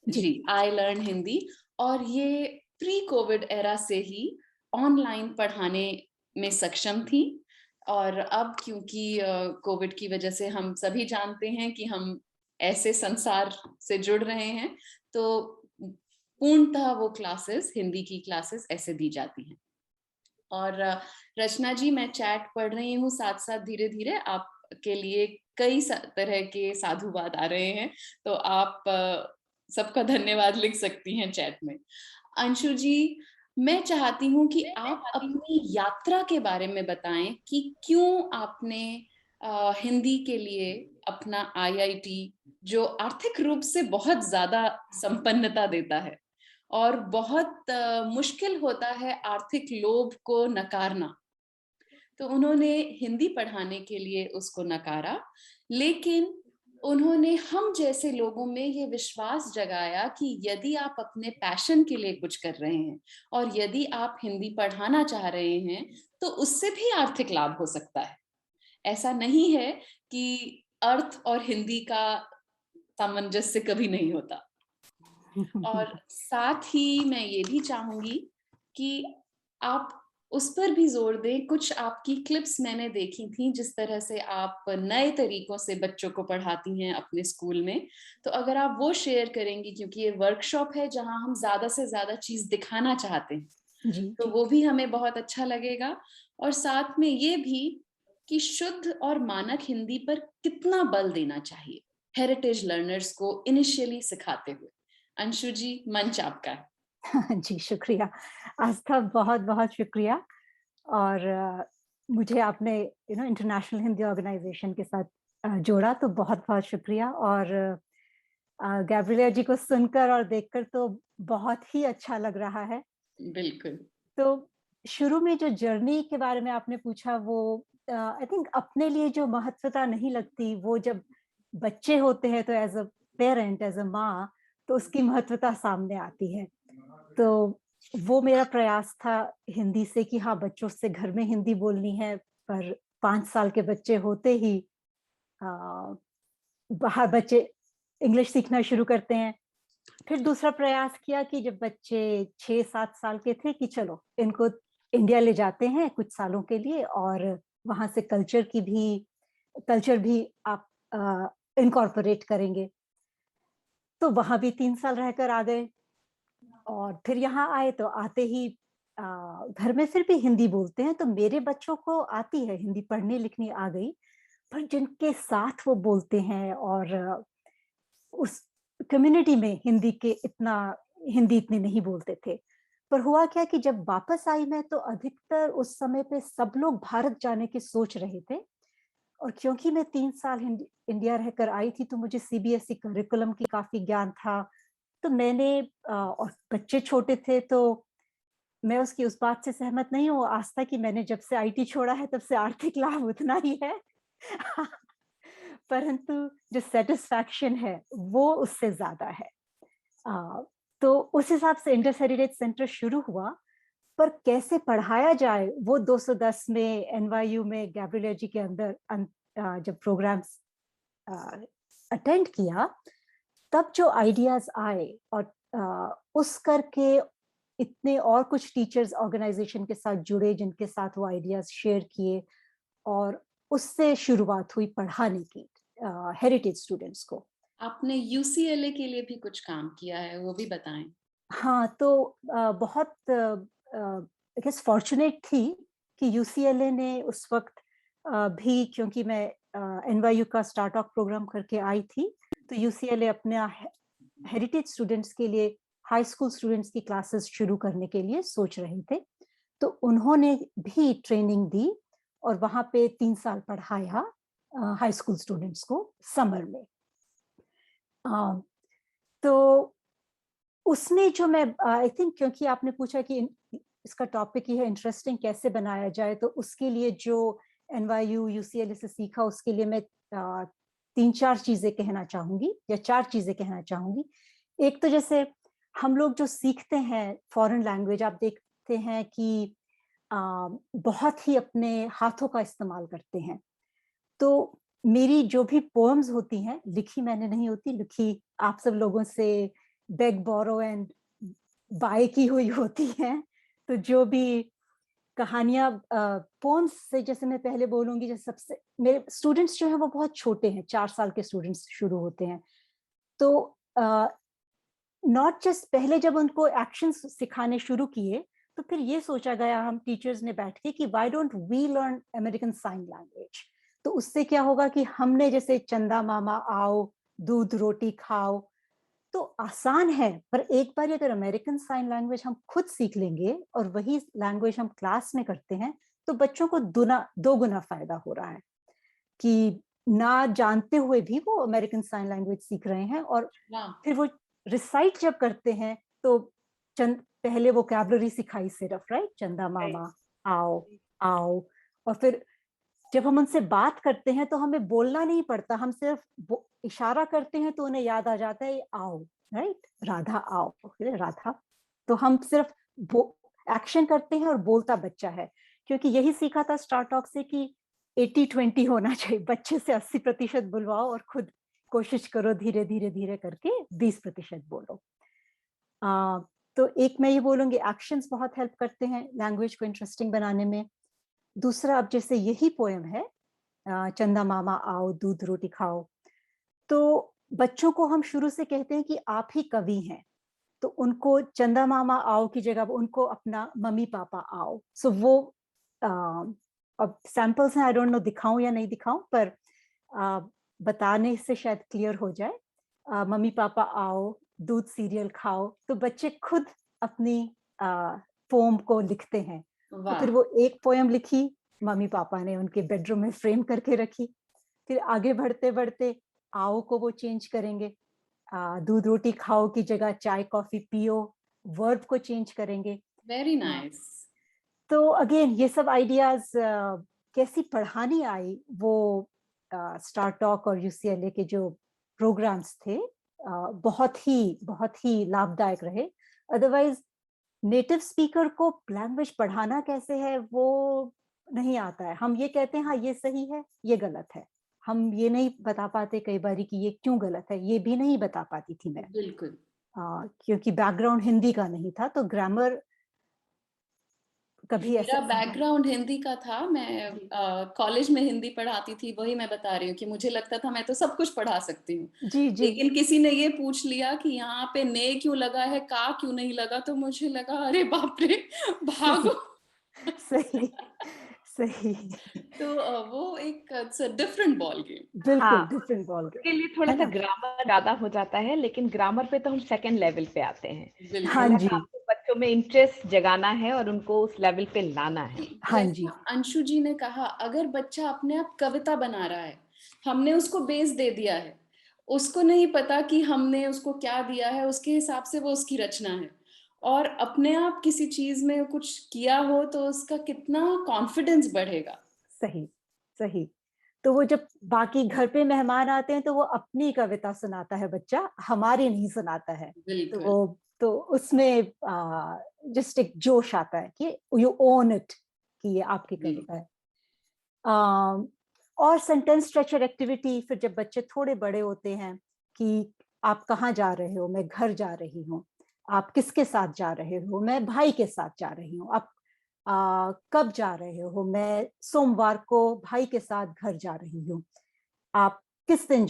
जी, आई लर्न हिंदी। और ये प्री कोविड एरा से ही ऑनलाइन पढ़ाने में सक्षम थी, और अब क्योंकि कोविड की वजह से हम सभी जानते हैं कि हम ऐसे संसार से जुड़ रहे हैं, तो पूर्णतः वो क्लासेस, हिंदी की क्लासेस ऐसे दी जाती हैं। और रचना जी, मैं चैट पढ़ रही हूँ साथ साथ, धीरे धीरे आपके लिए कई तरह के साधुवाद आ रहे हैं, तो आप सबका धन्यवाद लिख सकती हैं चैट में। अंशु जी, मैं चाहती हूँ कि आप अपनी यात्रा के बारे में बताएं कि क्यों आपने हिंदी के लिए अपना आईआईटी, जो आर्थिक रूप से बहुत ज्यादा संपन्नता देता है और बहुत मुश्किल होता है आर्थिक लोभ को नकारना, तो उन्होंने हिंदी पढ़ाने के लिए उसको नकारा, लेकिन उन्होंने हम जैसे लोगों में ये विश्वास जगाया कि यदि आप अपने पैशन के लिए कुछ कर रहे हैं और यदि आप हिंदी पढ़ाना चाह रहे हैं तो उससे भी आर्थिक लाभ हो सकता है। ऐसा नहीं है कि अर्थ और हिंदी का सामंजस्य कभी नहीं होता। और साथ ही मैं ये भी चाहूंगी कि आप उस पर भी जोर दें। कुछ आपकी क्लिप्स मैंने देखी थी जिस तरह से आप नए तरीकों से बच्चों को पढ़ाती हैं अपने स्कूल में, तो अगर आप वो शेयर करेंगी, क्योंकि ये वर्कशॉप है जहां हम ज्यादा से ज्यादा चीज दिखाना चाहते हैं, जी तो वो भी हमें बहुत अच्छा लगेगा। और साथ में ये भी कि शुद्ध और मानक हिंदी पर कितना बल देना चाहिए हेरिटेज लर्नर्स को इनिशियली सिखाते हुए। अंशु जी, मंच आपका है। जी शुक्रिया आस्था, बहुत बहुत शुक्रिया। और मुझे आपने इंटरनेशनल हिंदी ऑर्गेनाइजेशन के साथ जोड़ा, तो बहुत बहुत शुक्रिया। और गैब्रिएला जी को सुनकर और देखकर तो बहुत ही अच्छा लग रहा है। बिल्कुल। तो शुरू में जो जर्नी के बारे में आपने पूछा, वो आई थिंक अपने लिए जो महत्वता नहीं लगती, वो जब बच्चे होते हैं तो as a parent, as a माँ, तो उसकी महत्वता सामने आती है। तो वो मेरा प्रयास था हिंदी से कि हाँ, बच्चों से घर में हिंदी बोलनी है। पर 5 साल के बच्चे होते ही बाहर बच्चे इंग्लिश सीखना शुरू करते हैं। फिर दूसरा प्रयास किया कि जब बच्चे 6-7 साल के थे कि चलो इनको इंडिया ले जाते हैं कुछ सालों के लिए, और वहां से कल्चर भी आप इनकॉर्पोरेट करेंगे। तो वहां भी 3 साल रहकर आ गए। और फिर यहाँ आए तो आते ही घर में फिर भी हिंदी बोलते हैं, तो मेरे बच्चों को आती है हिंदी, पढ़ने लिखनी आ गई। पर जिनके साथ वो बोलते हैं और उस कम्युनिटी में हिंदी इतने नहीं बोलते थे। पर हुआ क्या कि जब वापस आई मैं, तो अधिकतर उस समय पे सब लोग भारत जाने की सोच रहे थे। और क्योंकि मैं 3 साल इंडिया रहकर आई थी, तो मुझे सीबीएसई करिकुलम की काफी ज्ञान था। तो मैंने और बच्चे छोटे थे, तो मैं उस बात से सहमत नहीं हूँ आस्था की, मैंने जब से आईटी छोड़ा है तब से आर्थिक लाभ उतना ही है परंतु जो सेटिस्फैक्शन है वो उससे ज्यादा है। तो उस हिसाब से इंडस हेरिटेज सेंटर शुरू हुआ। पर कैसे पढ़ाया जाए, वो 210 में एनवाईयू में गैब्रिएला जी के अंदर जब प्रोग्राम्स अटेंड किया, तब जो आइडियाज आए, और उस करके इतने और कुछ टीचर्स ऑर्गेनाइजेशन के साथ जुड़े जिनके साथ वो आइडियाज शेयर किए, और उससे शुरुआत हुई पढ़ाने की हेरिटेज स्टूडेंट्स को। आपने यूसीएलए के लिए भी कुछ काम किया है, वो भी बताएं। हाँ, तो बहुत फॉर्चुनेट थी कि यूसीएलए ने उस वक्त भी, क्योंकि मैं एनवाईयू का स्टार्ट ऑफ प्रोग्राम करके आई थी, तो यूसीएलए अपने हेरिटेज स्टूडेंट्स के लिए हाई स्कूल स्टूडेंट्स की क्लासेस शुरू करने के लिए सोच रहे थे। तो उन्होंने भी ट्रेनिंग दी और वहां पे 3 साल पढ़ाया हाई स्कूल स्टूडेंट्स को समर में। तो उसमें जो मैं आई थिंक, क्योंकि आपने पूछा कि इसका टॉपिक ये है इंटरेस्टिंग कैसे बनाया जाए, तो उसके लिए जो एनवाईयू यूसीएलए से सीखा, उसके लिए मैं 3-4 चीजें कहना चाहूंगी, या 4 चीजें कहना चाहूंगी। एक तो जैसे हम लोग जो सीखते हैं फॉरेन लैंग्वेज, आप देखते हैं कि बहुत ही अपने हाथों का इस्तेमाल करते हैं। तो मेरी जो भी पोएम्स होती हैं, लिखी मैंने नहीं होती, लिखी आप सब लोगों से बेग बोरो एंड बाय की हुई होती हैं। तो जो भी कहानियां पोएम्स से, जैसे मैं पहले बोलूंगी, जैसे सबसे मेरे स्टूडेंट्स जो हैं वो बहुत छोटे हैं, 4 साल के स्टूडेंट्स शुरू होते हैं। तो नॉट जस्ट पहले जब उनको एक्शंस सिखाने शुरू किए, तो फिर ये सोचा गया हम टीचर्स ने बैठ के कि why don't we learn American sign language. तो उससे क्या होगा कि हमने जैसे चंदा मामा आओ, दूध रोटी खाओ, तो आसान है, पर एक बार अगर अमेरिकन साइन लैंग्वेज हम खुद सीख लेंगे और वही लैंग्वेज हम क्लास में करते हैं, तो बच्चों को 2 गुना फायदा हो रहा है कि ना जानते हुए भी वो अमेरिकन साइन लैंग्वेज सीख रहे हैं। और फिर वो रिसाइट जब करते हैं, तो पहले वोकैबुलरी सिखाई सिर्फ, राइट, चंदा मामा आओ आओ, और फिर जब हम उनसे बात करते हैं तो हमें बोलना नहीं पड़ता, हम सिर्फ इशारा करते हैं तो उन्हें याद आ जाता है आओ, राइट, राधा आओ, राधा। तो हम सिर्फ एक्शन करते हैं और बोलता बच्चा है, क्योंकि यही सीखा था स्टार टॉक से कि 80-20 होना चाहिए, बच्चे से 80% बुलवाओ और खुद कोशिश करो धीरे धीरे धीरे करके 20% बोलो। तो एक मैं ये बोलूंगी, एक्शंस बहुत हेल्प करते हैं लैंग्वेज को इंटरेस्टिंग बनाने में। दूसरा, अब जैसे यही पोएम है चंदा मामा आओ दूध रोटी खाओ, तो बच्चों को हम शुरू से कहते हैं कि आप ही कवि हैं, तो उनको चंदा मामा आओ की जगह उनको अपना मम्मी पापा आओ। सो वो अब सैंपल्स हैं, आई डोंट नो दिखाऊं या नहीं दिखाऊं, पर बताने से शायद क्लियर हो जाए। मम्मी पापा आओ दूध सीरियल खाओ, तो बच्चे खुद अपनी पोम को लिखते हैं। तो फिर वो एक पोएम लिखी, मम्मी पापा ने उनके बेडरूम में फ्रेम करके रखी, फिर आगे बढ़ते बढ़ते आओ को वो चेंज करेंगे, दूध रोटी खाओ की जगह चाय कॉफी पियो, वर्ब को चेंज करेंगे। Very nice. तो अगेन ये सब आइडियाज कैसी पढ़ानी आई, वो स्टार टॉक और यूसीएलए के जो प्रोग्राम्स थे बहुत ही लाभदायक रहे। अदरवाइज नेटिव स्पीकर को लैंग्वेज पढ़ाना कैसे है वो नहीं आता है। हम ये कहते हैं हाँ ये सही है ये गलत है, हम ये नहीं बता पाते कई बार कि ये क्यों गलत है, ये भी नहीं बता पाती थी मैं। बिल्कुल। क्योंकि बैकग्राउंड हिंदी का नहीं था, तो ग्रामर कभी मेरा बैकग्राउंड हिंदी का था, मैं कॉलेज में हिंदी पढ़ाती थी, वही मैं बता रही हूँ कि मुझे लगता था मैं तो सब कुछ पढ़ा सकती हूँ। जी जी। लेकिन किसी ने ये पूछ लिया कि यहाँ पे ने क्यों लगा है, का क्यों नहीं लगा, तो मुझे लगा अरे बाप रे भागो। सही सही। तो वो एक डिफरेंट बॉल गेम। बिल्कुल डिफरेंट बॉल गेम। उसके लिए थोड़ा सा ग्रामर ज्यादा हो जाता है, लेकिन ग्रामर पे तो हम सेकंड लेवल पे आते हैं। हाँ जी, आपको बच्चों में इंटरेस्ट जगाना है और उनको उस लेवल पे लाना है। हाँ जी। अंशु जी ने कहा अगर बच्चा अपने आप कविता बना रहा है, हमने उसको बेस दे दिया है, उसको नहीं पता कि हमने उसको क्या दिया है, उसके हिसाब से वो उसकी रचना है, और अपने आप किसी चीज में कुछ किया हो तो उसका कितना कॉन्फिडेंस बढ़ेगा। सही सही। तो वो जब बाकी घर पे मेहमान आते हैं तो वो अपनी कविता सुनाता है बच्चा, हमारी नहीं सुनाता है। तो वो तो उसमें जस्ट एक जोश आता है कि यू ओन इट कि ये आपकी कविता है। और सेंटेंस स्ट्रक्चर एक्टिविटी, फिर जब बच्चे थोड़े बड़े होते हैं कि आप कहाँ जा रहे हो, मैं घर जा रही हूँ। आप किसके साथ जा रहे हो, मैं भाई के साथ जा रही हूँ। आप कब जा रहे हो, मैं सोमवार को भाई के साथ घर जा रही हूँ। आप किस दिन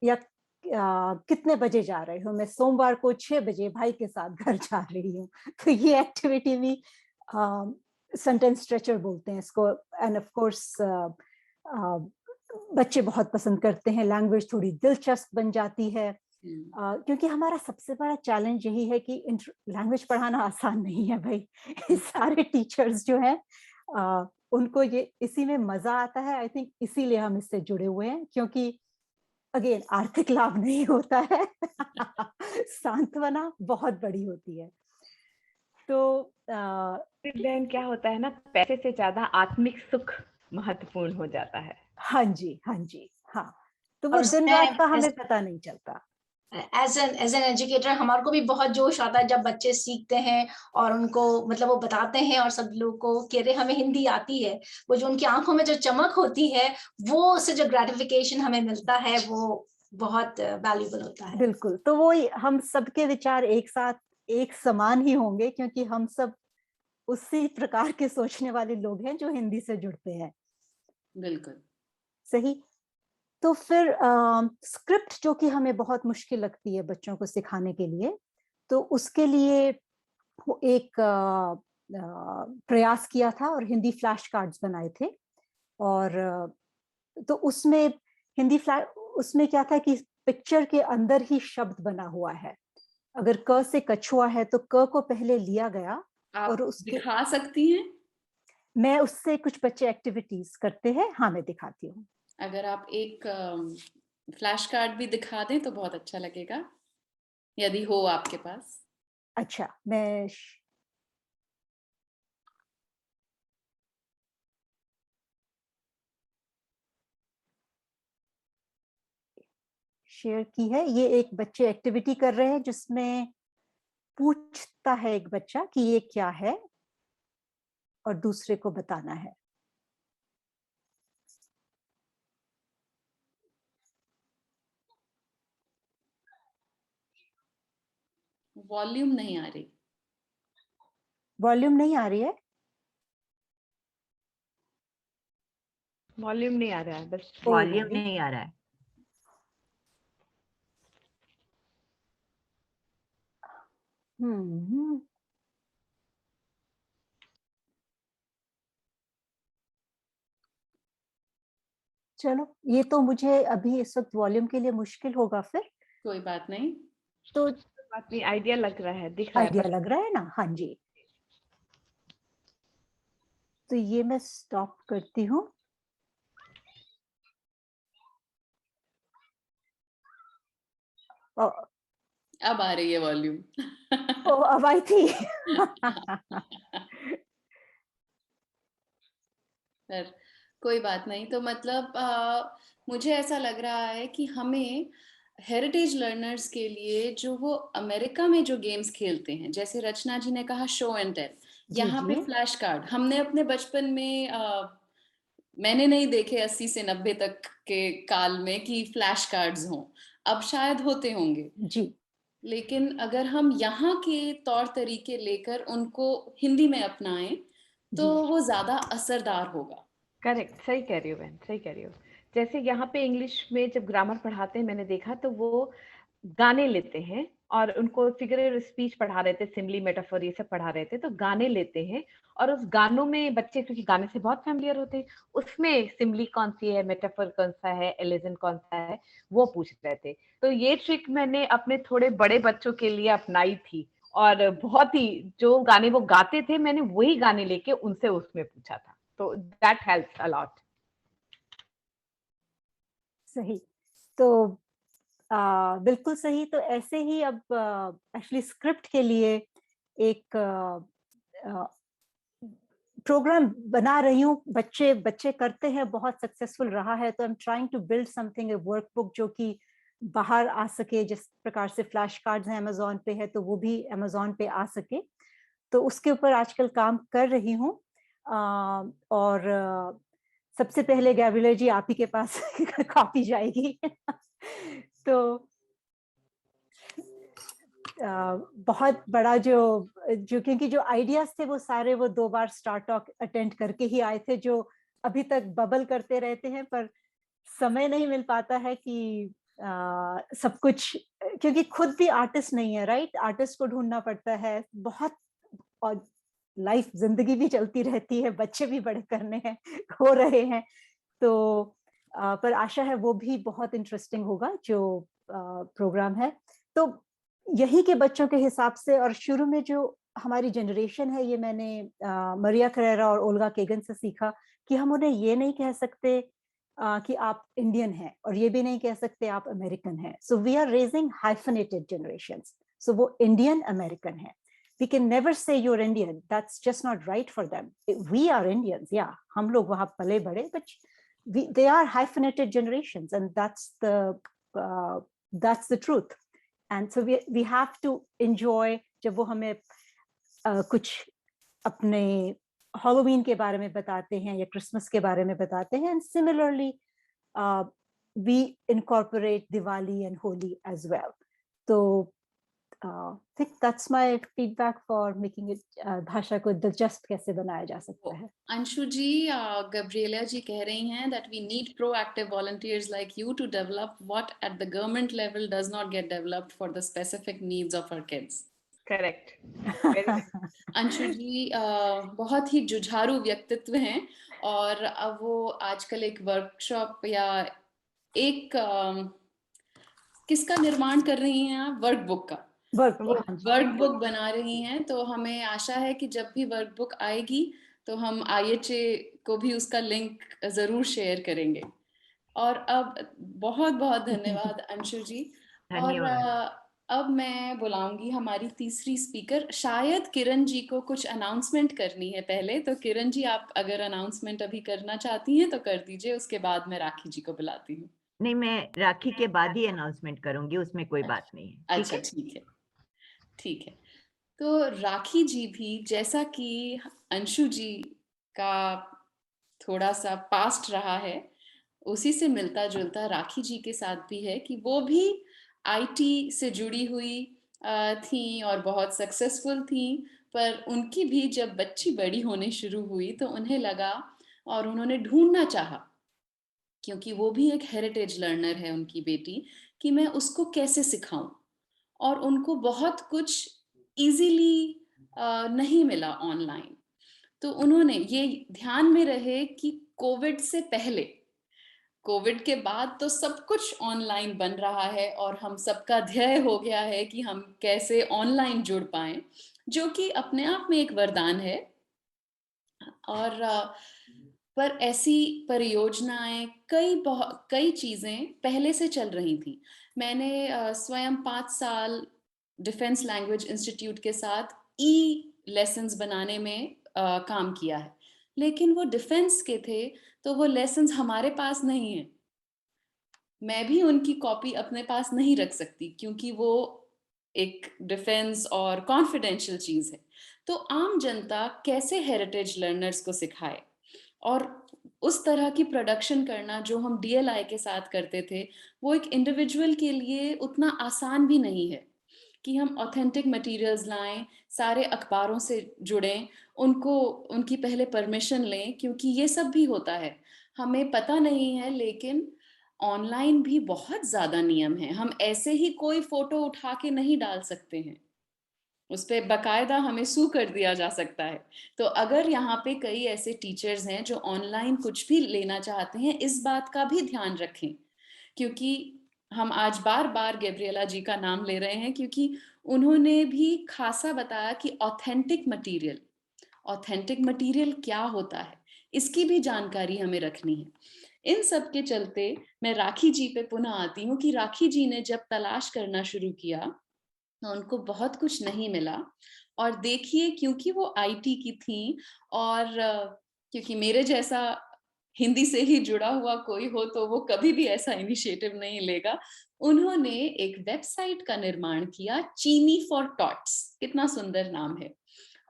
या कितने बजे जा रहे हो, मैं सोमवार को 6 बजे भाई के साथ घर जा रही हूँ। तो ये एक्टिविटी भी सेंटेंस स्ट्रेचर बोलते हैं इसको। एंड ऑफ कोर्स बच्चे बहुत पसंद करते हैं, लैंग्वेज थोड़ी दिलचस्प बन जाती है। क्योंकि हमारा सबसे बड़ा चैलेंज यही है कि लैंग्वेज पढ़ाना आसान नहीं है भाई। सारे टीचर्स जो हैं उनको ये इसी में मजा आता है, आई थिंक इसीलिए हम इससे जुड़े हुए हैं, क्योंकि अगेन आर्थिक लाभ नहीं होता है। सांत्वना बहुत बड़ी होती है। तो देन क्या होता है ना, पैसे से ज्यादा आत्मिक सुख महत्वपूर्ण हो जाता है। हाँ जी हाँ जी हाँ। तो वो दिन रात का हमें पता नहीं चलता। एज एन एजुकेटर हमारे को भी बहुत जोश आता है जब बच्चे सीखते हैं और उनको मतलब वो बताते हैं और सब लोग को कह रहे हमें हिंदी आती है, वो जो उनकी आंखों में जो चमक होती है, वो उससे जो ग्रेटिफिकेशन हमें मिलता है वो बहुत वैल्यूएबल होता है। बिल्कुल। तो वो हम सबके विचार एक साथ एक समान ही होंगे, क्योंकि हम सब उसी प्रकार के सोचने वाले लोग हैं जो हिंदी से जुड़ते हैं। बिल्कुल सही। तो फिर स्क्रिप्ट जो कि हमें बहुत मुश्किल लगती है बच्चों को सिखाने के लिए, तो उसके लिए एक प्रयास किया था और हिंदी फ्लैश कार्ड्स बनाए थे। और तो उसमें उसमें क्या था कि पिक्चर के अंदर ही शब्द बना हुआ है। अगर क से कछुआ है तो क को पहले लिया गया। आप और उसके दिखा सकती हैं? मैं उससे कुछ बच्चे एक्टिविटीज करते हैं, हाँ मैं दिखाती हूँ। अगर आप एक फ्लैश कार्ड भी दिखा दें तो बहुत अच्छा लगेगा, यदि हो आपके पास। अच्छा, मैं शेयर की है। ये एक बच्चे एक्टिविटी कर रहे हैं जिसमें पूछता है एक बच्चा कि ये क्या है और दूसरे को बताना है। वॉल्यूम नहीं आ रही। वॉल्यूम नहीं आ रही है? वॉल्यूम नहीं आ रहा है, बस वॉल्यूम नहीं आ रहा है। चलो, ये तो मुझे अभी इस वक्त वॉल्यूम के लिए मुश्किल होगा फिर। कोई बात नहीं। तो बात नहीं, आइडिया लग रहा है, दिख रहा है। आइडिया लग रहा है ना? हाँ जी। तो ये मैं स्टॉप करती हूँ। अब आ रही है वॉल्यूम। ओ, अब आई थी। पर कोई बात नहीं। तो मतलब मुझे ऐसा लग रहा है कि हमें हेरिटेज लर्नर्स के लिए जो वो अमेरिका में जो गेम्स खेलते हैं, जैसे रचना जी ने कहा शो एंड टेल, यहाँ पे फ्लैश कार्ड हमने अपने बचपन में मैंने नहीं देखे 80 से 90 तक के काल में कि फ्लैश कार्ड्स हों। अब शायद होते होंगे जी, लेकिन अगर हम यहाँ के तौर तरीके लेकर उनको हिंदी में अपनाएं तो वो ज्यादा असरदार होगा। करेक्ट, सही कह रही हो बहन, सही कह रही हो। जैसे यहाँ पे इंग्लिश में जब ग्रामर पढ़ाते हैं, मैंने देखा तो वो गाने लेते हैं और उनको फिगर स्पीच पढ़ा रहे थे, सिमिली, मेटाफर, ये सब पढ़ा रहे थे। तो गाने लेते हैं और उस गानों में बच्चे, क्योंकि गाने से बहुत फैमिलियर होते हैं, उसमें सिमिली कौन सी है, मेटाफर कौन सा है, एलिजन कौन सा है, वो पूछ रहे थे। तो ये ट्रिक मैंने अपने थोड़े बड़े बच्चों के लिए अपनाई थी और बहुत ही, जो गाने वो गाते थे मैंने वही गाने लेके उनसे उसमें पूछा था। तो दैट हेल्प्स अ लॉट। सही। तो बिल्कुल सही। तो ऐसे ही अब एक्चुअली स्क्रिप्ट के लिए एक प्रोग्राम बना रही हूँ। बच्चे बच्चे करते हैं, बहुत सक्सेसफुल रहा है। तो I am trying to build something, a workbook जो कि बाहर आ सके। जिस प्रकार से फ्लैश कार्ड्स हैं अमेजोन पे है, तो वो भी अमेजोन पे आ सके। तो उसके ऊपर आजकल काम कर रही हूँ। और सबसे पहले गैब्रिएला जी आप ही के पास कॉपी जाएगी। तो बहुत बड़ा जो क्योंकि जो आइडियाज थे वो सारे वो 2 बार स्टार टॉक अटेंड करके ही आए थे, जो अभी तक बबल करते रहते हैं, पर समय नहीं मिल पाता है कि सब कुछ, क्योंकि खुद भी आर्टिस्ट नहीं है, राइट? आर्टिस्ट को ढूंढना पड़ता है बहुत, और लाइफ, जिंदगी भी चलती रहती है, बच्चे भी बड़े करने हैं, हो रहे हैं। तो पर आशा है वो भी बहुत इंटरेस्टिंग होगा जो प्रोग्राम है। तो यही के बच्चों के हिसाब से, और शुरू में जो हमारी जनरेशन है, ये मैंने मरिया करेरा और ओल्गा केगन से सीखा कि हम उन्हें ये नहीं कह सकते कि आप इंडियन हैं, और ये भी नहीं कह सकते आप अमेरिकन हैं। So we are raising hyphenated generations. So वो इंडियन अमेरिकन है। We can never say you're Indian. That's just not right for them. We are Indians, yeah. हम लोग वहाँ पले बड़े, but they are hyphenated generations, and that's the truth. And so we have to enjoy जब वो हमें कुछ अपने Halloween के बारे में बताते हैं या क्रिसमस के बारे में बताते हैं, and similarly we incorporate Diwali and Holi as well. So I think that's my feedback for making it भाषा को दिलचस्प कैसे बनाया जा सकता है। अंशु जी, गब्रिएला जी कह रही हैं that we need proactive volunteers like you to develop what at the government level does not get developed for the specific needs of our kids. Correct. Anshu ji बहुत ही जुझारू व्यक्तित्व हैं और अब वो आजकल एक वर्कशॉप या एक किसका निर्माण कर रही हैं आप? वर्कबुक का वर्कबुक बना रही हैं। तो हमें आशा है कि जब भी वर्कबुक आएगी तो हम IHA को भी उसका लिंक जरूर शेयर करेंगे। और अब बहुत बहुत धन्यवाद अंशु जी। और अब मैं बुलाऊंगी हमारी तीसरी स्पीकर। शायद किरण जी को कुछ अनाउंसमेंट करनी है पहले, तो किरण जी आप अगर अनाउंसमेंट अभी करना चाहती हैं तो कर दीजिए, उसके बाद मैं राखी जी को बुलाती हूँ। नहीं, मैं राखी के बाद ही अनाउंसमेंट करूंगी, उसमें कोई बात नहीं है। अच्छा, ठीक है। तो राखी जी भी, जैसा कि अंशु जी का थोड़ा सा पास्ट रहा है, उसी से मिलता जुलता राखी जी के साथ भी है कि वो भी आईटी से जुड़ी हुई थी और बहुत सक्सेसफुल थी। पर उनकी भी जब बच्ची बड़ी होने शुरू हुई तो उन्हें लगा और उन्होंने ढूंढना चाहा, क्योंकि वो भी एक हेरिटेज लर्नर है उनकी बेटी, कि मैं उसको कैसे सिखाऊं। और उनको बहुत कुछ इजीली नहीं मिला ऑनलाइन। तो उन्होंने ये ध्यान में रहे कि कोविड से पहले, कोविड के बाद तो सब कुछ ऑनलाइन बन रहा है और हम सबका ध्येय हो गया है कि हम कैसे ऑनलाइन जुड़ पाएं, जो कि अपने आप में एक वरदान है। और पर ऐसी परियोजनाएं, कई चीजें पहले से चल रही थी। मैंने स्वयं 5 साल डिफेंस लैंग्वेज इंस्टीट्यूट के साथ लेसन्स बनाने में काम किया है, लेकिन वो डिफेंस के थे, तो वो लेसन्स हमारे पास नहीं है। मैं भी उनकी कॉपी अपने पास नहीं रख सकती, क्योंकि वो एक डिफेंस और कॉन्फिडेंशियल चीज है। तो आम जनता कैसे हेरिटेज लर्नर्स को सिखाए, और उस तरह की प्रोडक्शन करना जो हम DLI के साथ करते थे, वो एक इंडिविजुअल के लिए उतना आसान भी नहीं है कि हम ऑथेंटिक मटेरियल्स लाएं, सारे अखबारों से जुड़ें, उनको उनकी पहले परमिशन लें, क्योंकि ये सब भी होता है, हमें पता नहीं है। लेकिन ऑनलाइन भी बहुत ज्यादा नियम है, हम ऐसे ही कोई फोटो उठा के नहीं डाल सकते हैं, उस पर बकायदा हमें सू कर दिया जा सकता है। तो अगर यहाँ पे कई ऐसे टीचर्स हैं जो ऑनलाइन कुछ भी लेना चाहते हैं, इस बात का भी ध्यान रखें, क्योंकि हम आज बार बार गैब्रिएला जी का नाम ले रहे हैं, क्योंकि उन्होंने भी खासा बताया कि ऑथेंटिक मटेरियल क्या होता है, इसकी भी जानकारी हमें रखनी है। इन सब के चलते मैं राखी जी पे पुनः आती हूँ कि राखी जी ने जब तलाश करना शुरू किया तो उनको बहुत कुछ नहीं मिला। और देखिए, क्योंकि वो IT की थी, और क्योंकि मेरे जैसा हिंदी से ही जुड़ा हुआ कोई हो तो वो कभी भी ऐसा इनिशिएटिव नहीं लेगा। उन्होंने एक वेबसाइट का निर्माण किया, चीनी फॉर टॉट्स, कितना सुंदर नाम है।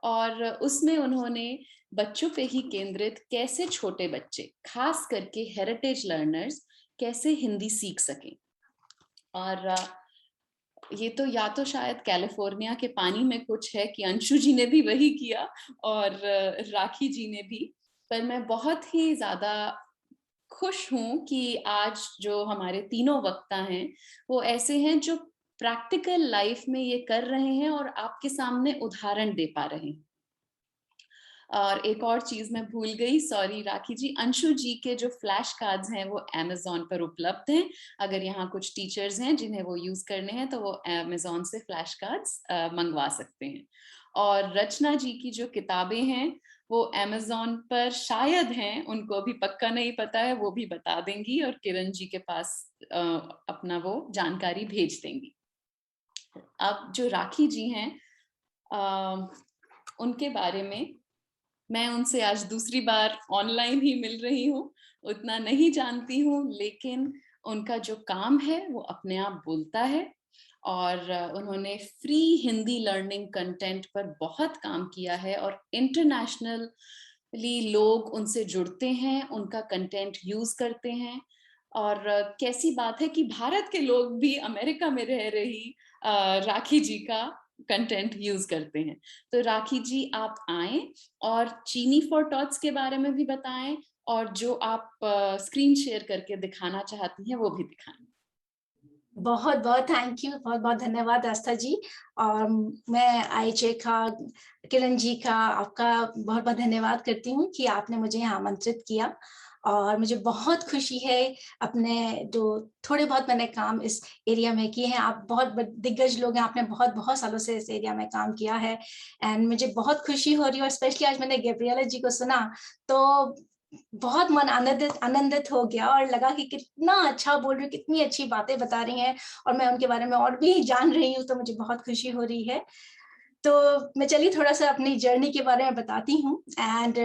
और उसमें उन्होंने बच्चों पे ही केंद्रित, कैसे छोटे बच्चे, खास करके हेरिटेज लर्नर्स, कैसे हिंदी सीख सकें। और ये तो या तो शायद कैलिफोर्निया के पानी में कुछ है कि अंशु जी ने भी वही किया और राखी जी ने भी। पर मैं बहुत ही ज्यादा खुश हूं कि आज जो हमारे तीनों वक्ता हैं वो ऐसे हैं जो प्रैक्टिकल लाइफ में ये कर रहे हैं और आपके सामने उदाहरण दे पा रहे हैं। और एक और चीज मैं भूल गई, सॉरी राखी जी, अंशु जी के जो फ्लैश कार्ड्स हैं वो Amazon पर उपलब्ध हैं। अगर यहाँ कुछ टीचर्स हैं जिन्हें वो यूज करने हैं तो वो Amazon से फ्लैश कार्ड्स मंगवा सकते हैं। और रचना जी की जो किताबें हैं वो Amazon पर शायद हैं, उनको अभी पक्का नहीं पता है, वो भी बता देंगी और किरण जी के पास अपना वो जानकारी भेज देंगी। अब जो राखी जी हैं उनके बारे में मैं उनसे आज दूसरी बार ऑनलाइन ही मिल रही हूँ, उतना नहीं जानती हूँ, लेकिन उनका जो काम है वो अपने आप बोलता है। और उन्होंने फ्री हिंदी लर्निंग कंटेंट पर बहुत काम किया है और इंटरनेशनली लोग उनसे जुड़ते हैं, उनका कंटेंट यूज करते हैं। और कैसी बात है कि भारत के लोग भी अमेरिका में रह रही राखी जी का कंटेंट यूज करते हैं। तो राखी जी आप आएं और चीनी फॉर टॉट्स के बारे में भी बताएं, और जो आप स्क्रीन शेयर करके दिखाना चाहती हैं वो भी दिखाएं। बहुत बहुत थैंक यू, बहुत बहुत धन्यवाद आस्था जी। और मैं IHA का, किरण जी का आपका बहुत बहुत धन्यवाद करती हूँ कि आपने मुझे यहाँ आमंत्रित किया। और मुझे बहुत खुशी है, अपने जो थोड़े बहुत मैंने काम इस एरिया में किए हैं, आप बहुत दिग्गज लोग हैं, आपने बहुत बहुत सालों से इस एरिया में काम किया है, एंड मुझे बहुत खुशी हो रही है। और स्पेशली आज मैंने गैब्रिएला जी को सुना तो बहुत मन आनंदित हो गया और लगा कि कितना अच्छा बोल रही, कितनी अच्छी बातें बता रही हैं और मैं उनके बारे में और भी जान रही हूँ, तो मुझे बहुत खुशी हो रही है। तो मैं चलिए थोड़ा सा अपनी जर्नी के बारे में बताती हूँ, एंड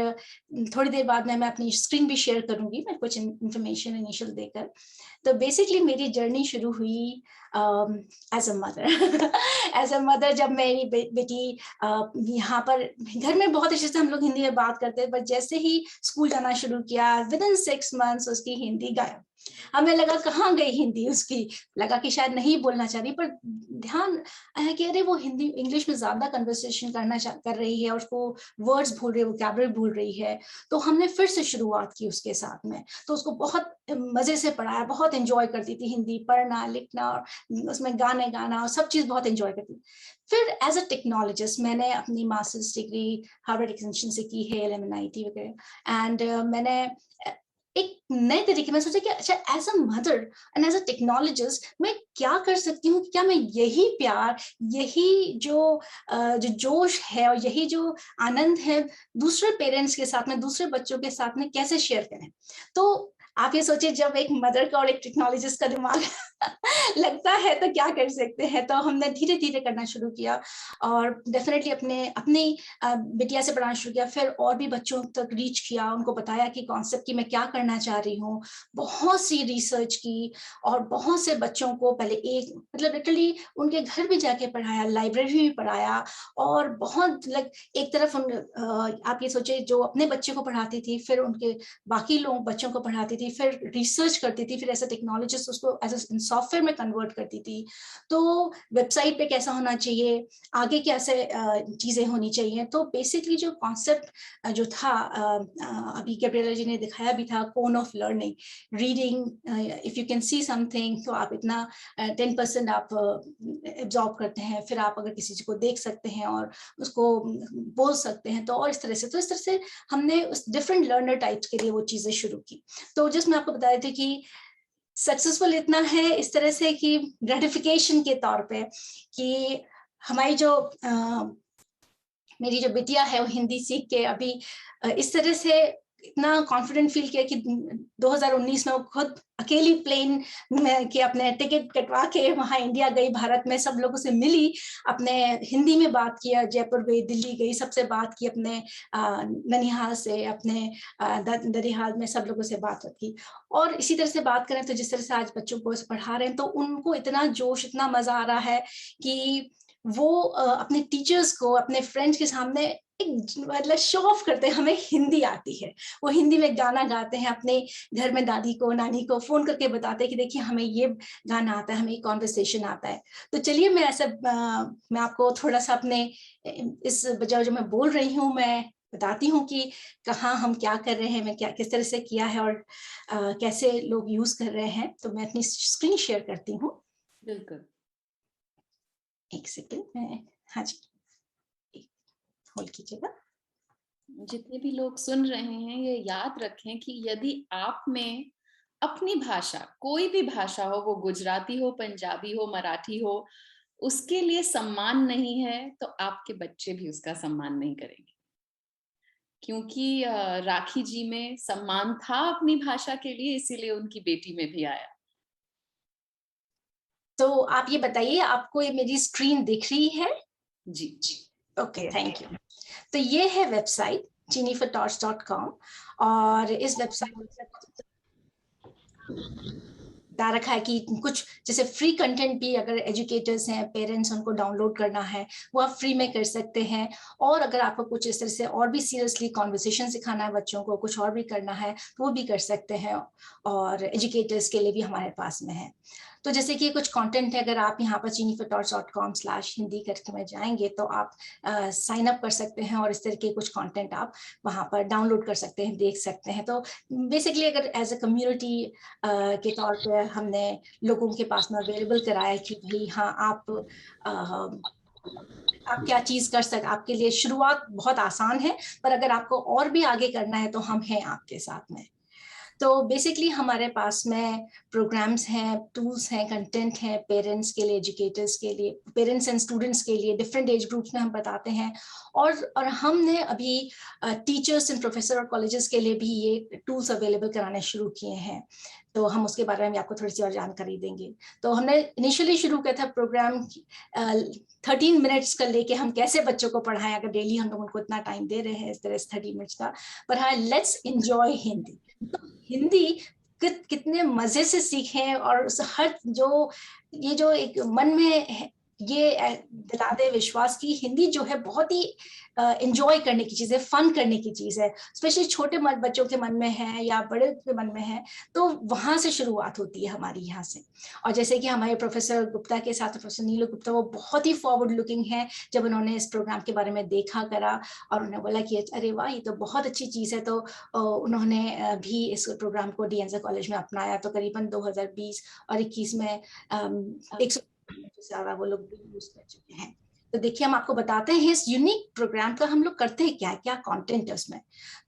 थोड़ी देर बाद मैं अपनी स्क्रीन भी शेयर करूंगी, मैं कुछ इन्फॉर्मेशन इनिशियल देकर। तो बेसिकली मेरी जर्नी शुरू हुई as a mother. As a mother जब मेरी बेटी यहाँ पर घर में बहुत अच्छे से हम लोग हिंदी में बात करते हैं, पर जैसे ही स्कूल जाना शुरू किया विदिन 6 months उसकी हिंदी गायब। हमें लगा कहाँ गई हिंदी उसकी, लगा कि शायद नहीं बोलना चाह रही, पर ध्यान आया कि अरे वो हिंदी इंग्लिश में ज्यादा कन्वर्सेशन कर रही है और उसको वर्ड्स भूल रही है, वोकैबुलरी भूल रही है। तो हमने फिर से शुरुआत की उसके साथ में, तो उसको बहुत मजे से पढ़ाया, बहुत एंजॉय करती थी हिंदी पढ़ना लिखना और उसमें गाने गाना और सब चीज बहुत एंजॉय करती थी। फिर एज अ टेक्नोलॉजिस्ट मैंने अपनी मास्टर्स डिग्री हार्वर्ड एक्सटेंशन से की है, LMNIT वगैरह, एंड मैंने एक नए तरीके में सोचा कि अच्छा as a mother and as a technologist मैं क्या कर सकती हूँ, क्या मैं यही प्यार, यही जो जोश है और यही जो आनंद है दूसरे पेरेंट्स के साथ में, दूसरे बच्चों के साथ में कैसे शेयर करें। तो आप ये सोचिए जब एक मदर का और एक टेक्नोलॉजिस्ट का दिमाग लगता है तो क्या कर सकते हैं। तो हमने धीरे धीरे करना शुरू किया और डेफिनेटली अपनी बिटिया से पढ़ाना शुरू किया, फिर और भी बच्चों तक रीच किया, उनको बताया कि कॉन्सेप्ट की मैं क्या करना चाह रही हूँ, बहुत सी रिसर्च की और बहुत से बच्चों को पहले एक मतलब लिटरली उनके घर भी जाके पढ़ाया, लाइब्रेरी भी पढ़ाया और बहुत एक तरफ आप ये सोचे जो अपने बच्चे को पढ़ाती थी फिर उनके बाकी लोग बच्चों को पढ़ाती थी, फिर रिसर्च करती थी, फिर एज अ टेक्नोलॉजिस्ट उसको एज अ सॉफ्टवेयर में कन्वर्ट करती थी। तो वेबसाइट पे कैसा होना चाहिए, आगे कैसे चीजें होनी चाहिए। तो बेसिकली जो कॉन्सेप्ट जो था अभी गैब्रिएला जी ने दिखाया भी था, cone of learning, reading, if you can see something तो आप इतना 10% आप एब्जॉर्ब करते हैं, फिर आप अगर किसी चीज को देख सकते हैं और उसको बोल सकते हैं, तो और इस तरह से हमने उस डिफरेंट लर्नर टाइप्स के लिए वो चीजें शुरू की। तो जिसमें आपको बता रहे थे कि सक्सेसफुल इतना है इस तरह से कि ग्रेटिफिकेशन के तौर पे कि हमारी जो मेरी जो बिटिया है वो हिंदी सीख के अभी इस तरह से इतना कॉन्फिडेंट फील किया कि 2019 में वो खुद अकेली प्लेन में के अपने टिकट कटवा के वहां इंडिया गई, भारत में सब लोगों से मिली, अपने हिंदी में बात किया, जयपुर गई, दिल्ली गई, सबसे बात की, अपने ननिहाल से, अपने दरिहाल में सब लोगों से बात की। और इसी तरह से बात करें तो जिस तरह से आज बच्चों को पढ़ा रहे हैं तो उनको इतना जोश, इतना मजा आ रहा है कि वो अपने टीचर्स को, अपने फ्रेंड्स के सामने एक मतलब शो ऑफ करते हैं, हमें हिंदी आती है। वो हिंदी में गाना गाते हैं, अपने घर में दादी को, नानी को फोन करके बताते हैं कि देखिए हमें ये गाना आता है, हमें ये कॉन्वर्सेशन आता है। तो चलिए मैं आपको थोड़ा सा अपने इस बजाय जो मैं बोल रही हूँ मैं बताती हूँ कि कहाँ हम क्या कर रहे हैं, मैं क्या किस तरह से किया है और कैसे लोग यूज कर रहे हैं। तो मैं अपनी स्क्रीन शेयर करती हूँ। बिल्कुल, एक सेकेंड में, हाँ जी होल्ड कीजिएगा। जितने भी लोग सुन रहे हैं ये याद रखें कि यदि आप में अपनी भाषा, कोई भी भाषा हो, वो गुजराती हो, पंजाबी हो, मराठी हो, उसके लिए सम्मान नहीं है तो आपके बच्चे भी उसका सम्मान नहीं करेंगे। क्योंकि राखी जी में सम्मान था अपनी भाषा के लिए, इसीलिए उनकी बेटी में भी आया। तो आप ये बताइए आपको ये मेरी स्क्रीन दिख रही है? जी ओके, थैंक यू। तो ये है वेबसाइट jennifertorch.com और इस वेबसाइट बता रखा है कि कुछ जैसे फ्री कंटेंट भी अगर एजुकेटर्स हैं, पेरेंट्स, उनको डाउनलोड करना है वो आप फ्री में कर सकते हैं। और अगर आपको कुछ इस तरह से और भी सीरियसली कॉन्वर्सेशन सिखाना है बच्चों को, कुछ और भी करना है तो वो भी कर सकते हैं और एजुकेटर्स के लिए भी हमारे पास में है। तो जैसे कि कुछ कंटेंट है, अगर आप यहाँ पर jennifertorch.com/hindi करके में जाएंगे तो आप साइन अप कर सकते हैं और इस तरह के कुछ कंटेंट आप वहाँ पर डाउनलोड कर सकते हैं, देख सकते हैं। तो बेसिकली अगर एज अ कम्युनिटी के तौर पे हमने लोगों के पास में अवेलेबल कराया कि भाई हाँ आप क्या चीज कर सकते, आपके लिए शुरुआत बहुत आसान है, पर अगर आपको और भी आगे करना है तो हम हैं आपके साथ में। तो बेसिकली हमारे पास में प्रोग्राम्स हैं, टूल्स हैं, कंटेंट है पेरेंट्स के लिए, एजुकेटर्स के लिए, पेरेंट्स एंड स्टूडेंट्स के लिए, डिफरेंट एज ग्रुप्स में हम बताते हैं। और हमने अभी टीचर्स एंड प्रोफेसर और कॉलेजेस के लिए भी ये टूल्स अवेलेबल कराने शुरू किए हैं। तो हम उसके बारे में आपको थोड़ी सी और जानकारी देंगे। तो हमने इनिशियली शुरू किया था प्रोग्राम 13 मिनट्स का लेके हम कैसे बच्चों को पढ़ाएं, अगर डेली हम लोग उनको इतना टाइम दे रहे हैं इस तरह से 30 मिनट्स का, पर हाँ लेट्स एंजॉय हिंदी। तो हिंदी कितने मजे से सीखें, और उस हर जो ये जो एक मन में ये दिला दे विश्वास की हिंदी जो है बहुत ही एंजॉय करने की चीज है, फन करने की चीज है, स्पेशली छोटे बच्चों के मन में है या बड़े के मन में है, तो वहां से शुरुआत होती है हमारी यहाँ से। और जैसे कि हमारे प्रोफेसर गुप्ता के साथ प्रोफेसर नीलू गुप्ता, वो बहुत ही फॉरवर्ड लुकिंग है। जब उन्होंने इस प्रोग्राम के बारे में देखा करा और उन्होंने बोला कि अरे वाह ये तो बहुत अच्छी चीज है, तो उन्होंने भी इस प्रोग्राम को डीएनजे कॉलेज में अपनाया। तो करीबन 2020 और 21 में 100 से ज्यादा वो लोग यूज कर चुके हैं। तो देखिए हम आपको बताते हैं इस यूनिक प्रोग्राम का हम लोग करते हैं क्या क्या कंटेंट है उसमें।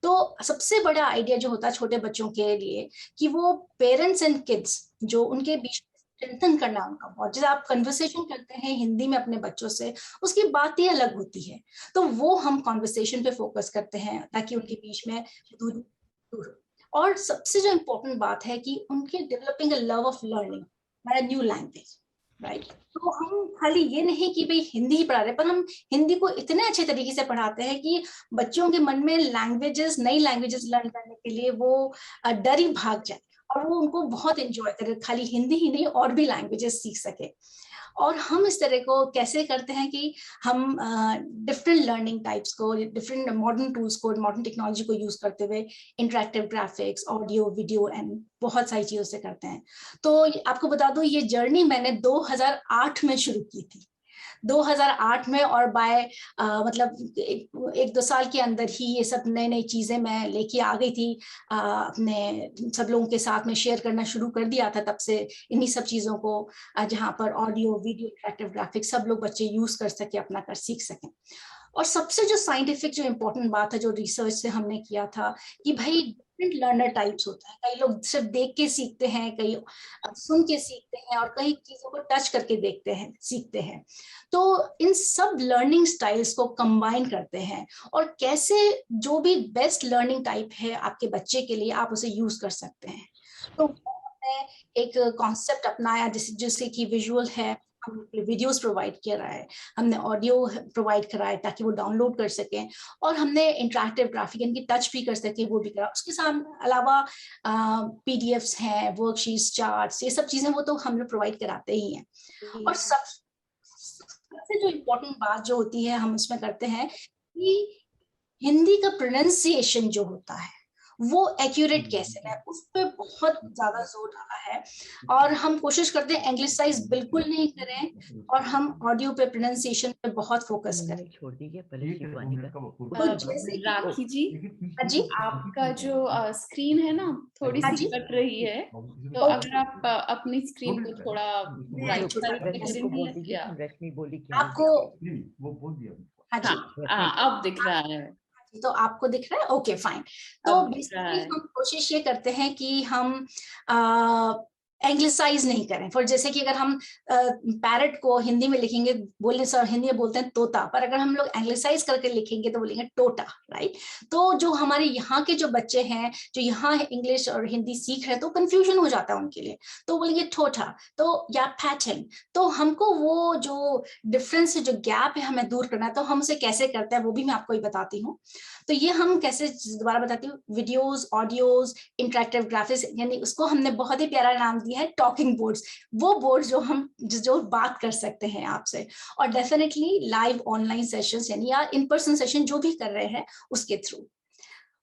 तो सबसे बड़ा आइडिया जो होता है छोटे बच्चों के लिए कि वो पेरेंट्स एंड किड्स जो उनके बीच स्ट्रेंथन करना उनका बहुत, जैसे आप कन्वर्सेशन करते हैं हिंदी में अपने बच्चों से, उसकी बात ही अलग होती है, तो वो हम कन्वर्सेशन पे फोकस करते हैं ताकि उनके बीच में दूरी दूर हो। और सबसे जो इम्पोर्टेंट बात है कि उनके developing a love of learning by new language, right. तो हम खाली ये नहीं कि भाई हिंदी ही पढ़ा रहे, पर हम हिंदी को इतने अच्छे तरीके से पढ़ाते हैं कि बच्चों के मन में लैंग्वेजेस, नई लैंग्वेजेस लर्न करने के लिए वो डर ही भाग जाए और वो उनको बहुत एंजॉय करे, खाली हिंदी ही नहीं और भी लैंग्वेजेस सीख सके। और हम इस तरह को कैसे करते हैं कि हम डिफरेंट लर्निंग टाइप्स को, डिफरेंट मॉडर्न टूल्स को, मॉडर्न टेक्नोलॉजी को यूज करते हुए interactive graphics, audio, video and बहुत सारी चीजों से करते हैं। तो आपको बता दूं ये जर्नी मैंने 2008 में शुरू की थी, 2008 में, और बाय मतलब एक दो साल के अंदर ही ये सब नई नई चीजें मैं लेके आ गई थी, अपने सब लोगों के साथ में शेयर करना शुरू कर दिया था। तब से इन्हीं सब चीजों को जहाँ पर ऑडियो, वीडियो, इंटरैक्टिव ग्राफिक्स सब लोग बच्चे यूज कर सके, अपना कर सीख सकें। और सबसे जो साइंटिफिक जो इम्पोर्टेंट बात है जो रिसर्च से हमने किया था कि भाई डिफरेंट लर्नर टाइप्स होता है, कई लोग सिर्फ देख के सीखते हैं, कई सुन के सीखते हैं, और कई चीजों को टच करके देखते हैं, सीखते हैं। तो इन सब लर्निंग स्टाइल्स को कंबाइन करते हैं और कैसे जो भी बेस्ट लर्निंग टाइप है आपके बच्चे के लिए आप उसे यूज कर सकते हैं। तो हमने एक कॉन्सेप्ट अपनाया जैसे कि विजुअल है, हमने वीडियोस प्रोवाइड किया रहा है, हमने ऑडियो प्रोवाइड कराया ताकि वो डाउनलोड कर सकें, और हमने इंटरैक्टिव ग्राफिक इनकी टच भी कर सके वो भी करा। उसके साथ अलावा पीडीएफ्स हैं, वर्कशीट्स, चार्ट्स, ये सब चीजें वो तो हम लोग प्रोवाइड कराते ही हैं। और सबसे जो इम्पोर्टेंट बात जो होती है हम उसमें करते हैं कि हिंदी का प्रोनाउंसिएशन जो होता है वो एक्यूरेट कैसे है, उस पर बहुत ज्यादा जोर डाला है। और हम कोशिश करते हैं एंग्लिसाइज बिल्कुल नहीं करें, और हम ऑडियो पे प्रोनाउंसिएशन पे बहुत फोकस करें। छोड़ दीजिए तो जैसे राखी जी, जी आपका जो स्क्रीन है ना थोड़ी सी कट रही है, तो अगर आप अपनी स्क्रीन को थोड़ा राइट साइड करेंगे क्या? आपको हाँ अब दिख रहा है। तो आपको दिख रहा है, ओके फाइन। तो बेसिकली हम कोशिश ये करते हैं कि हम एंग्लिसाइज नहीं करें। फॉर जैसे कि अगर हम पैरट को हिंदी में लिखेंगे, बोलने सर हिंदी में बोलते हैं तोता, पर अगर हम लोग एंग्लिसाइज करके लिखेंगे तो बोलेंगे टोटा, राइट। तो जो हमारे यहाँ के जो बच्चे हैं जो यहाँ इंग्लिश और हिंदी सीख रहे हैं तो कंफ्यूजन हो जाता है उनके लिए, तो बोलेंगे ठोठा तो या पैटर्न। तो हमको वो जो डिफरेंस है, जो गैप है, हमें दूर करना है। तो हम उसे कैसे करते हैं वो भी मैं आपको ही बताती हूँ। तो ये हम कैसे, दोबारा बताती हूँ, वीडियोस, ऑडियोज, इंटरैक्टिव ग्राफिक्स, यानी उसको हमने बहुत ही प्यारा नाम दिया है टॉकिंग बोर्ड्स। वो बोर्ड जो बात कर सकते हैं आपसे, और डेफिनेटली लाइव ऑनलाइन सेशंस यानी या इन पर्सन सेशन जो भी कर रहे हैं उसके थ्रू।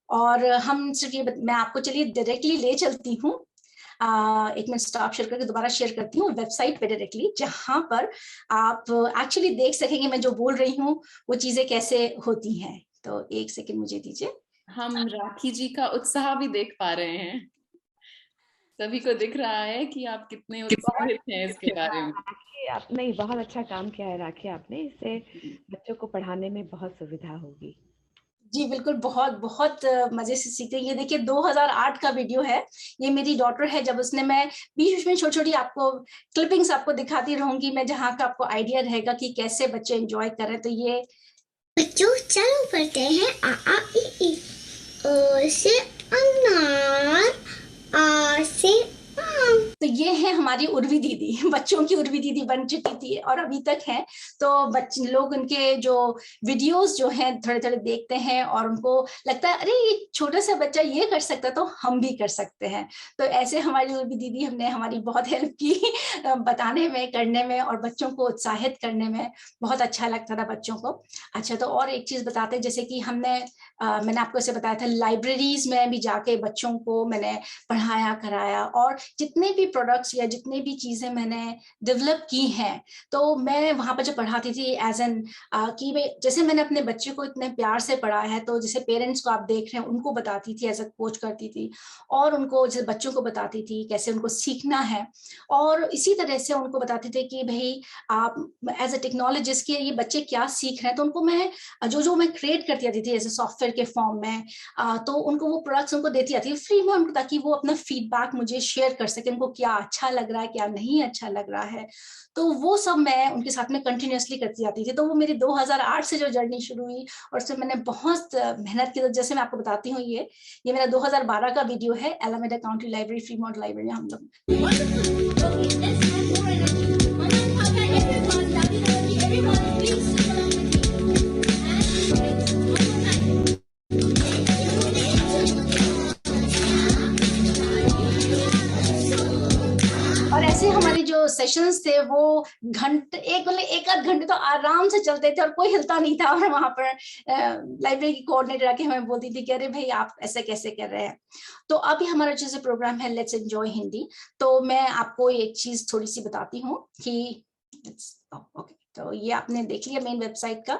और हम सिर्फ ये मैं आपको चलिए डायरेक्टली ले चलती हूँ, एक मिनट स्टॉप शेयर करके दोबारा शेयर करती हूँ वेबसाइट पे डायरेक्टली, जहां पर आप एक्चुअली देख सकेंगे मैं जो बोल रही हूँ वो चीजें कैसे होती हैं। तो एक सेकंड मुझे दीजिए। हम राखी जी का उत्साह भी देख पा रहे हैं, सभी को दिख रहा है कि आप कितने उत्साहित हैं इसके बारे में। राखी आपने बहुत अच्छा काम किया है, राखी आपने, इससे बच्चों को पढ़ाने में बहुत सुविधा होगी। जी बिल्कुल, बहुत बहुत मजे से सीखते हैं। ये देखिए 2008 का वीडियो है, ये मेरी डॉटर है जब उसने, मैं बीच में छोटी छोटी आपको क्लिपिंग्स आपको दिखाती रहूंगी मैं, जहाँ का आपको आइडिया रहेगा कि कैसे बच्चे एंजॉय करें। तो ये बच्चों चालू करते हैं आ आ ई ओ से अनार, आ से तो ये है हमारी उर्वी दीदी, बच्चों की उर्वी दीदी बन चुकी थी और अभी तक है। तो बच्चे लोग उनके जो वीडियोस जो हैं थोड़े थोड़े देखते हैं और उनको लगता है अरे ये छोटा सा बच्चा ये कर सकता तो हम भी कर सकते हैं। तो ऐसे हमारी उर्वी दीदी हमने हमारी बहुत हेल्प की बताने में, करने में और बच्चों को उत्साहित करने में। बहुत अच्छा लगता था बच्चों को। अच्छा, तो और एक चीज बताते हैं, जैसे कि मैंने आपको ऐसे बताया था, लाइब्रेरीज में भी जाके बच्चों को मैंने पढ़ाया कराया, और जितने भी प्रोडक्ट्स या जितने भी चीजें मैंने डेवलप की हैं, तो मैं वहां पर जब पढ़ाती थी एज एन कि जैसे मैंने अपने बच्चे को इतने प्यार से पढ़ाया है, तो जैसे पेरेंट्स को आप देख रहे हैं उनको बताती थी, एज ए कोच करती थी, और उनको जैसे बच्चों को बताती थी कैसे उनको सीखना है, और इसी तरह से उनको बताते थे कि भाई आप एज ए टेक्नोलॉजिस्ट के ये बच्चे क्या सीख रहे हैं। तो उनको मैं जो मैं क्रिएट करती आती थी एज ए सॉफ्टवेयर के फॉर्म में, तो उनको वो प्रोडक्ट्स उनको देती आती थी फ्री में उनको, ताकि वो अपना फीडबैक मुझे शेयर कर सके, उनको क्या अच्छा लग रहा है क्या नहीं अच्छा लग रहा है। तो वो सब मैं उनके साथ में कंटिन्यूअसली करती आती थी। तो वो मेरी 2008 से जो जर्नी शुरू हुई, और उसमें मैंने बहुत मेहनत की। तो जैसे मैं आपको बताती हूँ, ये मेरा 2012 का वीडियो है, एलामेडा काउंटी लाइब्रेरी, फ्रीमॉन्ट लाइब्रेरी हम लोग। और ऐसे हमारे जो सेशंस थे वो एक आध घंटे तो आराम से चलते थे और कोई हिलता नहीं था। और वहां पर लाइब्रेरी की कोऑर्डिनेटर आके हमें बोलती थी कि अरे भाई आप ऐसे कैसे कर रहे हैं। तो अभी हमारा जैसे प्रोग्राम है लेट्स एंजॉय हिंदी, तो मैं आपको एक चीज थोड़ी सी बताती हूँ कि ओके, तो ये आपने देख लिया मेन वेबसाइट का,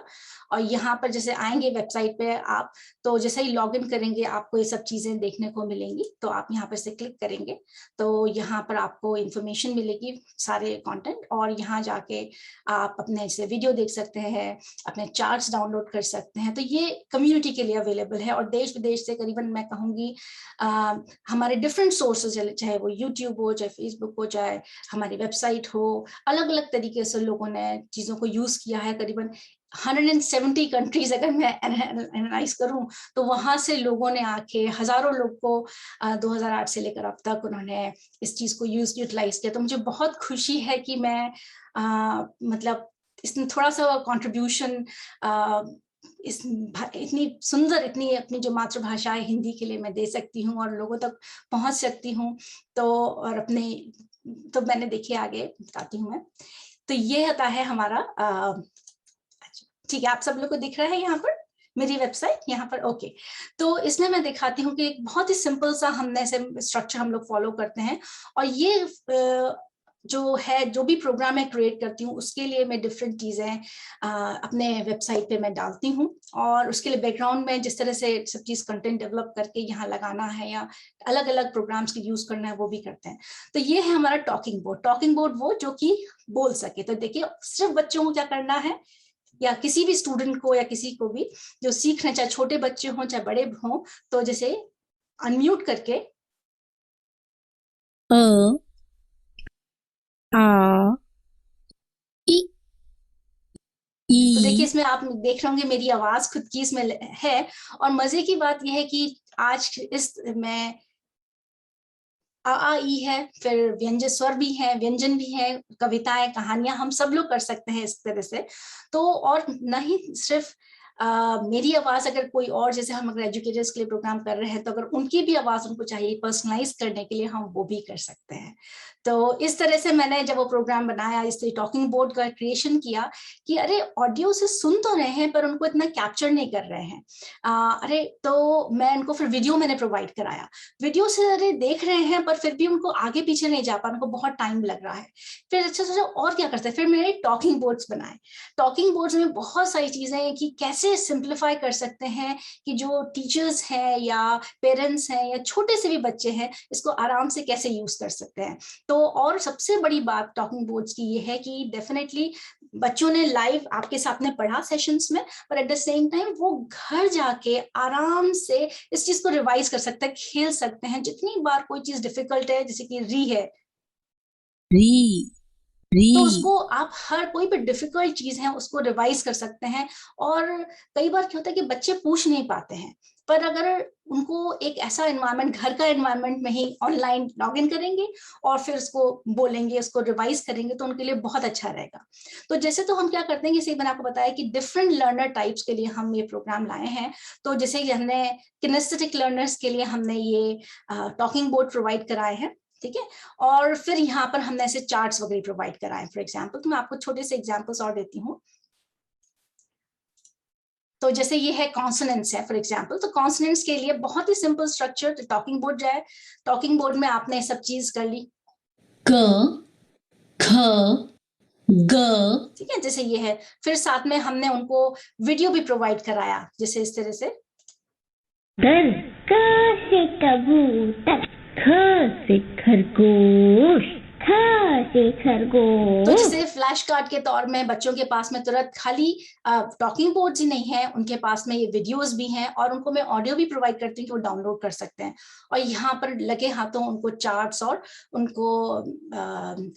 और यहाँ पर जैसे आएंगे वेबसाइट पे आप, तो जैसे ही लॉग इन करेंगे आपको ये सब चीजें देखने को मिलेंगी। तो आप यहाँ पर से क्लिक करेंगे तो यहाँ पर आपको इंफॉर्मेशन मिलेगी, सारे कंटेंट, और यहाँ जाके आप अपने जैसे वीडियो देख सकते हैं, अपने चार्ट्स डाउनलोड कर सकते हैं। तो ये कम्युनिटी के लिए अवेलेबल है, और देश विदेश से करीबन मैं कहूँगी हमारे डिफरेंट सोर्सेज, चाहे वो यूट्यूब हो, चाहे फेसबुक हो, चाहे हमारी वेबसाइट हो, अलग अलग तरीके से लोगों ने चीजों को यूज किया है। करीबन 170 कंट्रीज अगर मैं एनालाइज करूं, तो वहां से लोगों ने आके हजारों लोग को 2008 से लेकर अब तक उन्होंने इस चीज को यूटिलाइज किया। तो मुझे बहुत खुशी है कि मैं मतलब इसमें थोड़ा सा कंट्रीब्यूशन इतनी सुंदर, इतनी अपनी जो मातृभाषा है हिंदी के लिए मैं दे सकती हूँ और लोगों तक पहुंच सकती हूँ। तो और अपने तो मैंने देखिए आगे बताती हूँ मैं। तो ये होता है हमारा ठीक है, आप सब लोग को दिख रहा है यहाँ पर मेरी वेबसाइट यहाँ पर, ओके। तो इसमें मैं दिखाती हूँ कि एक बहुत ही सिंपल सा हमने ऐसे स्ट्रक्चर हम लोग फॉलो करते हैं। और ये जो है, जो भी प्रोग्राम मैं क्रिएट करती हूँ उसके लिए मैं डिफरेंट चीजें अपने वेबसाइट पे मैं डालती हूँ, और उसके लिए बैकग्राउंड में जिस तरह से सब चीज कंटेंट डेवलप करके यहाँ लगाना है या अलग अलग प्रोग्राम्स के यूज करना है वो भी करते हैं। तो ये है हमारा टॉकिंग बोर्ड। टॉकिंग बोर्ड वो जो कि बोल सके। तो देखिए सिर्फ बच्चों को क्या करना है, या किसी भी स्टूडेंट को या किसी को भी जो सीख रहे, चाहे छोटे बच्चे हों चाहे बड़े हों, तो जैसे अनम्यूट करके तो देखिए इसमें आप देख रहे होंगे मेरी आवाज खुद की इसमें है। और मजे की बात यह है कि आज इस में आ ई है, फिर व्यंजन स्वर भी है, व्यंजन भी है, कविताएं, कहानियां हम सब लोग कर सकते हैं इस तरह से। तो और न ही सिर्फ मेरी आवाज, अगर कोई और जैसे हम अगर एजुकेटर्स के लिए प्रोग्राम कर रहे हैं तो अगर उनकी भी आवाज उनको चाहिए पर्सनलाइज करने के लिए, हम वो भी कर सकते हैं। तो इस तरह से मैंने जब वो प्रोग्राम बनाया, इस टॉकिंग बोर्ड का क्रिएशन किया कि अरे ऑडियो से सुन तो रहे हैं पर उनको इतना कैप्चर नहीं कर रहे हैं। अरे तो मैं उनको फिर वीडियो मैंने प्रोवाइड कराया। वीडियो से अरे देख रहे हैं पर फिर भी उनको आगे पीछे नहीं जा पा, उनको बहुत टाइम लग रहा है। फिर अच्छा सोचा और क्या करते हैं, फिर मैंने टॉकिंग बोर्ड्स बनाए। टॉकिंग बोर्ड्स में बहुत सारी चीजें हैं कि कैसे सिंप्लीफाई कर सकते हैं कि जो टीचर्स हैं या पेरेंट्स हैं या छोटे से भी बच्चे हैं इसको आराम से कैसे यूज कर सकते हैं। तो और सबसे बड़ी बात टॉकिंग बोर्ड्स की ये है कि डेफिनेटली बच्चों ने लाइव आपके साथ में पढ़ा सेशंस में, पर एट द सेम टाइम वो घर जाके आराम से इस चीज को रिवाइज कर सकते हैं, खेल सकते हैं। जितनी बार कोई चीज डिफिकल्ट है, जैसे कि री है, तो उसको आप हर कोई भी डिफिकल्ट चीज है उसको रिवाइज कर सकते हैं। और कई बार क्या होता है कि बच्चे पूछ नहीं पाते हैं, पर अगर उनको एक ऐसा एनवायरनमेंट, घर का एनवायरनमेंट में ही ऑनलाइन लॉग इन करेंगे और फिर उसको बोलेंगे, उसको रिवाइज करेंगे, तो उनके लिए बहुत अच्छा रहेगा। तो जैसे तो हम क्या करते हैं, जैसे मैंने आपको बताया कि डिफरेंट लर्नर टाइप्स के लिए हम ये प्रोग्राम लाए हैं। तो जैसे हमने किनेस्थेटिक लर्नर्स के लिए हमने ये टॉकिंग बोर्ड प्रोवाइड कराए हैं, ठीक है। और फिर यहाँ पर हमने ऐसे चार्ट्स वगैरह प्रोवाइड कराए फॉर एग्जाम्पल। तो मैं आपको छोटे से एग्जाम्पल्स और देती हूँ। तो जैसे ये है कॉन्सोनेंट्स है फॉर एग्जांपल, तो कॉन्सोनेंट्स के लिए बहुत ही सिंपल स्ट्रक्चर, तो टॉकिंग बोर्ड जाए, टॉकिंग बोर्ड में आपने सब चीज कर ली, क, ख, ग, ठीक है, जैसे ये है। फिर साथ में हमने उनको वीडियो भी प्रोवाइड कराया, जैसे इस तरह से घर, क से कबूतर, ख से खरगोश, ख से खरगोश। तो जैसे फ्लैश कार्ड के तौर में बच्चों के पास में तुरंत खाली टॉकिंग बोर्ड्स ही नहीं है, उनके पास में ये वीडियोस भी हैं, और उनको मैं ऑडियो भी प्रोवाइड करती हूँ कि वो डाउनलोड कर सकते हैं। और यहाँ पर लगे हाथों उनको चार्ट्स और उनको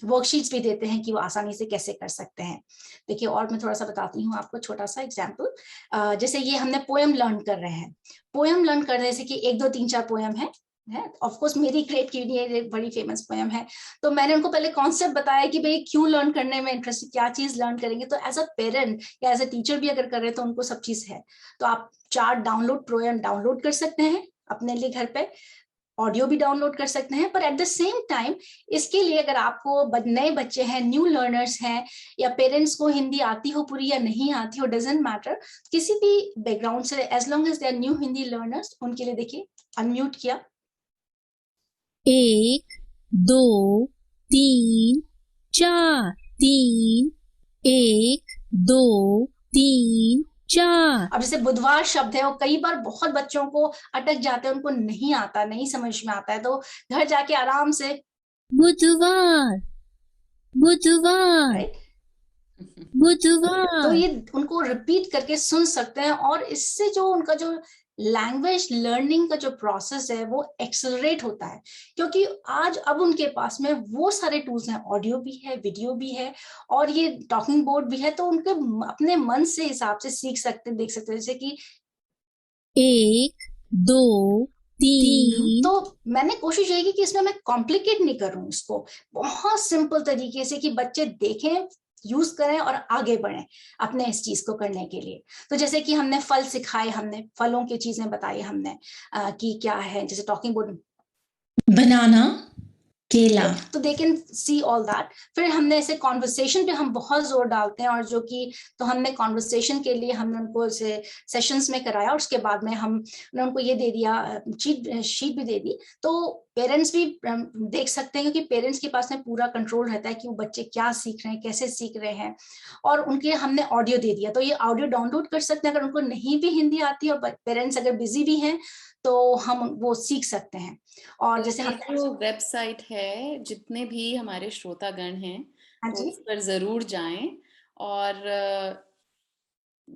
वर्कशीट्स भी देते हैं कि वो आसानी से कैसे कर सकते हैं। देखिए, और मैं थोड़ा सा बताती हूँ आपको छोटा सा एग्जाम्पल। जैसे ये हमने पोएम लर्न कर रहे हैं। पोएम लर्न कर रहे, जैसे कि 1 2 3 4 पोएम है। ऑफ कोर्स मेरी ग्रेट की एक बड़ी फेमस पोएम है। तो मैंने उनको पहले कॉन्सेप्ट बताया कि भाई क्यों लर्न करने में इंटरेस्ट, क्या चीज लर्न करेंगे। तो एज अ पेरेंट या एज अ टीचर भी अगर कर रहे हैं तो उनको सब चीज है। तो आप चार्ट डाउनलोड, पोएम डाउनलोड कर सकते हैं अपने लिए घर पे, ऑडियो भी डाउनलोड कर सकते हैं। पर एट द सेम टाइम इसके लिए अगर आपको नए बच्चे हैं, न्यू लर्नर्स हैं, या पेरेंट्स को हिंदी आती हो पूरी या नहीं आती हो, डजेंट मैटर, किसी भी बैकग्राउंड से, as long as they are new Hindi learners, उनके लिए देखिए अनम्यूट किया, 1 2 3 4, 3 1 2 3 4। अब जैसे बुधवार शब्द है, वो कई बार बहुत बच्चों को अटक जाते हैं, उनको नहीं आता, नहीं समझ में आता है, तो घर जाके आराम से बुधवार, बुधवार, राइट, बुधवार। तो ये उनको रिपीट करके सुन सकते हैं, और इससे जो उनका जो लैंग्वेज लर्निंग का जो प्रोसेस है वो एक्सेलरेट होता है, क्योंकि आज अब उनके पास में वो सारे टूल्स हैं, ऑडियो भी है, वीडियो भी है, और ये टॉकिंग बोर्ड भी है। तो उनके अपने मन से हिसाब से सीख सकते, देख सकते हैं, जैसे कि 1 2 3। तो मैंने कोशिश यही की कि इसमें मैं कॉम्प्लिकेट नहीं करूं, इसको बहुत सिंपल तरीके से कि बच्चे देखें, यूज करें और आगे बढ़ें अपने इस चीज को करने के लिए। तो जैसे कि हमने फल सिखाए, हमने फलों की चीजें बताई, हमने कि क्या है, जैसे टॉकिंग बोर्ड बनाना, केला। तो they can see all that. फिर हमने ऐसे कॉन्वर्सेशन पे हम बहुत जोर डालते हैं, और जो कि तो हमने कॉन्वर्सेशन के लिए हमने उनको ऐसे सेशंस में कराया, और उसके बाद में हमने उनको ये दे दिया, शीट भी दे दी। तो पेरेंट्स भी देख सकते हैं, क्योंकि पेरेंट्स के पास में पूरा कंट्रोल रहता है कि वो बच्चे क्या सीख रहे हैं, कैसे सीख रहे हैं। और उनके हमने ऑडियो दे दिया, तो ये ऑडियो डाउनलोड कर सकते हैं, अगर उनको नहीं भी हिंदी आती है और पेरेंट्स अगर बिजी भी हैं तो हम वो सीख सकते हैं। और जैसे जो वेबसाइट है, जितने भी हमारे श्रोतागण हैं वो उस पर जरूर जाएं, और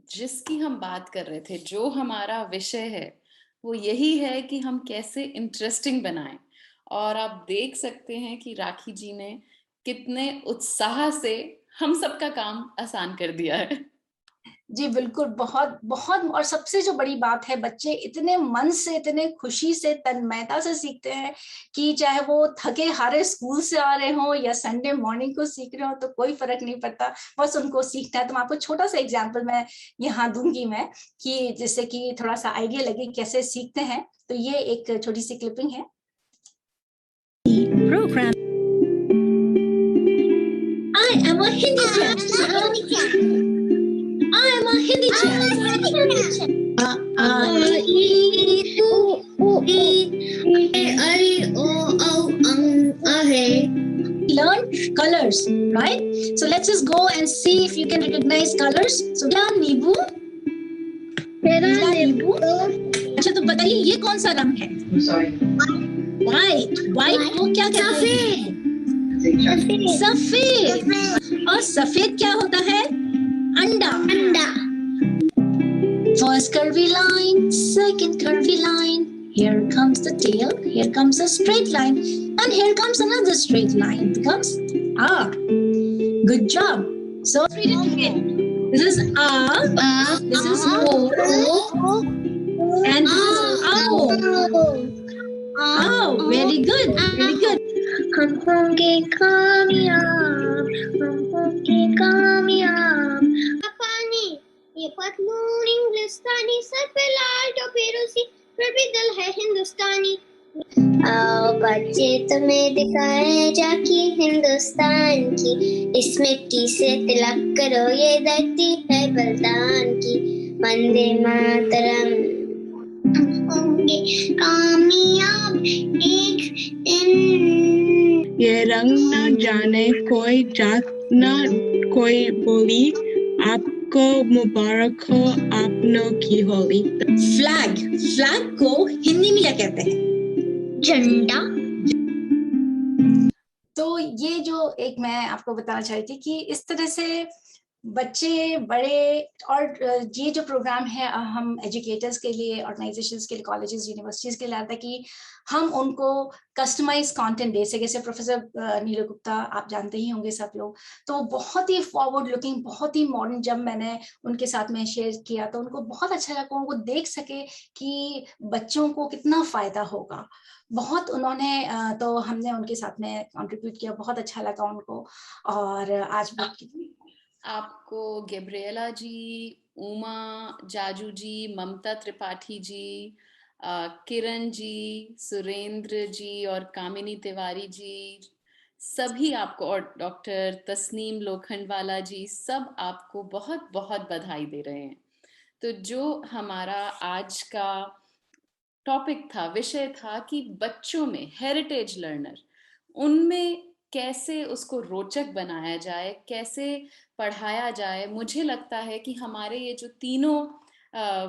जिसकी हम बात कर रहे थे, जो हमारा विषय है वो यही है कि हम कैसे इंटरेस्टिंग बनाएं। और आप देख सकते हैं कि राखी जी ने कितने उत्साह से हम सबका काम आसान कर दिया है। जी बिल्कुल, बहुत बहुत। और सबसे जो बड़ी बात है, बच्चे इतने मन से, इतने खुशी से, तन्मयता से सीखते हैं कि चाहे वो थके हारे स्कूल से आ रहे हो या संडे मॉर्निंग को सीख रहे हो, तो कोई फर्क नहीं पड़ता, बस उनको सीखना है। तो मैं आपको छोटा सा एग्जाम्पल मैं यहाँ दूंगी मैं, कि जिससे कि थोड़ा सा आइडिया लगे कैसे सीखते हैं। तो ये एक छोटी सी क्लिपिंग है। Program I am a Hindi child. I am a Hindi child. A E O A. Learn colors, right? So let's just go and see if you can recognize colors. So नींबू, नींबू। अच्छा, तो बताइए ये कौन सा रंग है? व्हाइट। व्हाइट को क्या कहते हैं? सफेद। और सफेद क्या होता है? अंडा। अंडा। First curvy line, second curvy line. Here comes the tail. Here comes a straight line, and here comes another straight line. It becomes R. Good job. So read it again. This is R. This is O. And this is Oh, very good, very good. हम होंगे कामयाब, हम होंगे कामयाब। पानी, ये पतलून इंग्लिस्तानी, sir पे लाल टोपी रूसी, फिर भी दिल है हिंदुस्तानी। आओ बच्चे तुम्हें दिखाए झांकी हिंदुस्तान की, इस मिट्टी से तिलक करो, ये धरती है बलिदान की। वंदे मातरम। हम होंगे कामयाब एक दिन। ये रंग न जाने कोई जात न कोई बोली, आपको मुबारक हो आपनों की होली। फ्लैग को हिंदी में क्या कहते हैं? झंडा। तो ये जो एक मैं आपको बताना चाह रही थी कि इस तरह से बच्चे बड़े, और ये जो प्रोग्राम है हम एजुकेटर्स के लिए, ऑर्गेनाइजेशंस के लिए, कॉलेजेस यूनिवर्सिटीज के लिए आता है कि हम उनको कस्टमाइज कंटेंट दे सके। जैसे प्रोफेसर नीलू गुप्ता आप जानते ही होंगे सब लोग, तो बहुत ही फॉरवर्ड लुकिंग, बहुत ही मॉडर्न, जब मैंने उनके साथ में शेयर किया तो उनको बहुत अच्छा लगा, उनको देख सके कि बच्चों को कितना फायदा होगा। बहुत उन्होंने तो हमने उनके साथ में कंट्रीब्यूट किया, बहुत अच्छा लगा उनको। और आज आपको गैब्रिएला जी, उमा जाजू जी, ममता त्रिपाठी जी, किरण जी, सुरेंद्र जी और कामिनी तिवारी जी, सभी आपको, और डॉक्टर तस्नीम लोखंडवाला जी, सब आपको बहुत बहुत बधाई दे रहे हैं। तो जो हमारा आज का टॉपिक था, विषय था कि बच्चों में हेरिटेज लर्नर, उनमें कैसे उसको रोचक बनाया जाए, कैसे पढ़ाया जाए। मुझे लगता है कि हमारे ये जो तीनों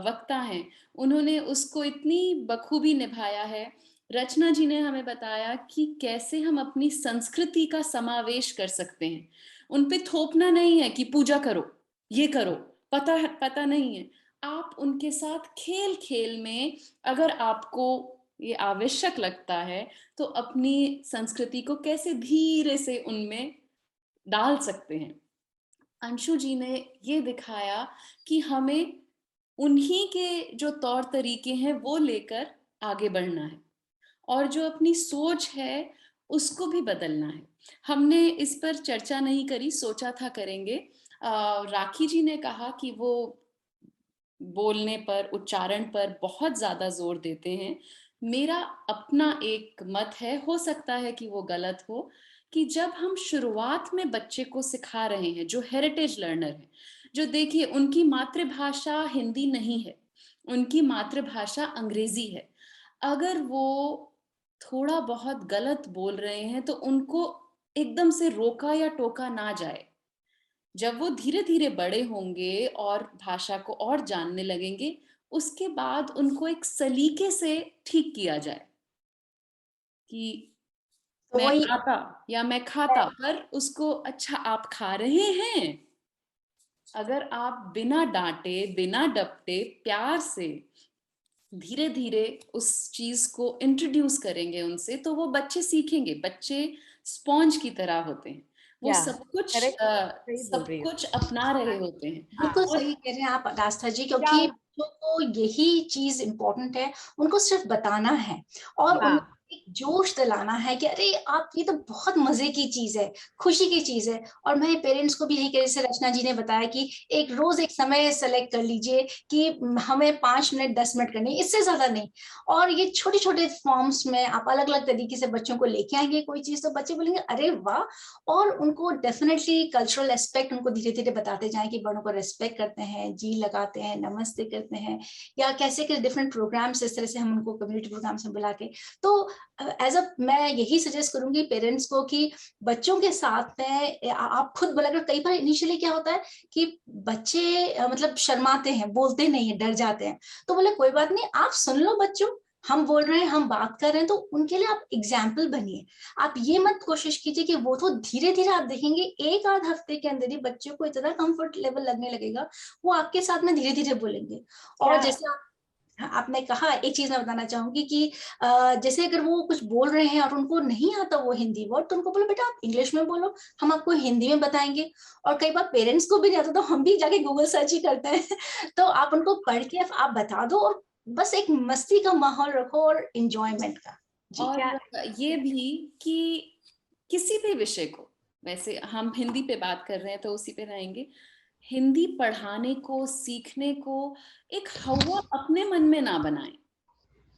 वक्ता हैं, उन्होंने उसको इतनी बखूबी निभाया है। रचना जी ने हमें बताया कि कैसे हम अपनी संस्कृति का समावेश कर सकते हैं। उन पे थोपना नहीं है कि पूजा करो, ये करो, पता नहीं है। आप उनके साथ खेल खेल में, अगर आपको ये आवश्यक लगता है, तो अपनी संस्कृति को कैसे धीरे से उनमें डाल सकते हैं। अंशु जी ने ये दिखाया कि हमें उन्हीं के जो तौर तरीके हैं वो लेकर आगे बढ़ना है, और जो अपनी सोच है उसको भी बदलना है। हमने इस पर चर्चा नहीं करी, सोचा था करेंगे। राखी जी ने कहा कि वो बोलने पर, उच्चारण पर बहुत ज्यादा जोर देते हैं। मेरा अपना एक मत है, हो सकता है कि वो गलत हो, कि जब हम शुरुआत में बच्चे को सिखा रहे हैं, जो हेरिटेज लर्नर है, जो देखिए उनकी मातृभाषा हिंदी नहीं है, उनकी मातृभाषा अंग्रेजी है, अगर वो थोड़ा बहुत गलत बोल रहे हैं तो उनको एकदम से रोका या टोका ना जाए। जब वो धीरे धीरे बड़े होंगे और भाषा को और जानने लगेंगे, उसके बाद उनको एक सलीके से ठीक किया जाए कि मैं खाता या मैं खाता, पर उसको, अच्छा आप खा रहे हैं, अगर आप बिना डांटे, बिना डपटे, प्यार से धीरे धीरे उस चीज को इंट्रोड्यूस करेंगे उनसे, तो वो बच्चे सीखेंगे। बच्चे स्पॉन्ज की तरह होते हैं, वो सब कुछ अपना रहे होते हैं। बिल्कुल सही कह रहे हैं आप आस्था जी, क्योंकि बच्चों को यही चीज इम्पोर्टेंट है, उनको सिर्फ बताना है और उनको एक जोश दिलाना है कि अरे आप, ये तो बहुत मजे की चीज है, खुशी की चीज है। और मैं पेरेंट्स को भी यही कह, जैसे रचना जी ने बताया कि एक रोज एक समय सेलेक्ट कर लीजिए कि हमें 5 मिनट 10 मिनट करनी, इससे ज्यादा नहीं। और ये छोटे छोटे फॉर्म्स में आप अलग अलग तरीके से बच्चों को लेके आएंगे कोई चीज, तो बच्चे बोलेंगे अरे वाह। और उनको डेफिनेटली कल्चरल एस्पेक्ट उनको धीरे धीरे बताते जाएं कि बड़ों को रेस्पेक्ट करते हैं, जी लगाते हैं, नमस्ते करते हैं, या कैसे के डिफरेंट प्रोग्राम्स, इस तरह से हम उनको कम्युनिटी प्रोग्राम्स में बुला के। तो एज अ मैं यही सजेस्ट करूंगी पेरेंट्स को कि बच्चों के साथ में आप खुद बोला कर। कई बार इनिशियली क्या होता है कि बच्चे मतलब शर्माते हैं, बोलते नहीं है, डर जाते हैं, तो बोले कोई बात नहीं, आप सुन लो बच्चों, हम बोल रहे हैं, हम बात कर रहे हैं, तो उनके लिए आप एग्जाम्पल बनिए। आप ये मत कोशिश कीजिए कि वो तो धीरे धीरे आप देखेंगे एक आध हफ्ते के अंदर ही बच्चे को इतना कंफर्ट लेवल लगने लगेगा, वो आपके साथ में धीरे धीरे बोलेंगे। और जैसे आपने कहा, एक चीज मैं बताना चाहूंगी कि जैसे अगर वो कुछ बोल रहे हैं और उनको नहीं आता वो हिंदी वर्ड, तो उनको बोलो बेटा आप इंग्लिश में बोलो, हम आपको हिंदी में बताएंगे। और कई बार पेरेंट्स को भी नहीं आता तो हम भी जाके गूगल सर्च ही करते हैं तो आप उनको पढ़ के आप बता दो, और बस एक मस्ती का माहौल रखो और एंजॉयमेंट का। और ये भी कि किसी भी विषय को, वैसे हम हिंदी पे बात कर रहे हैं तो उसी पे रहेंगे, हिंदी पढ़ाने को, सीखने को एक हवा अपने मन में ना बनाएं।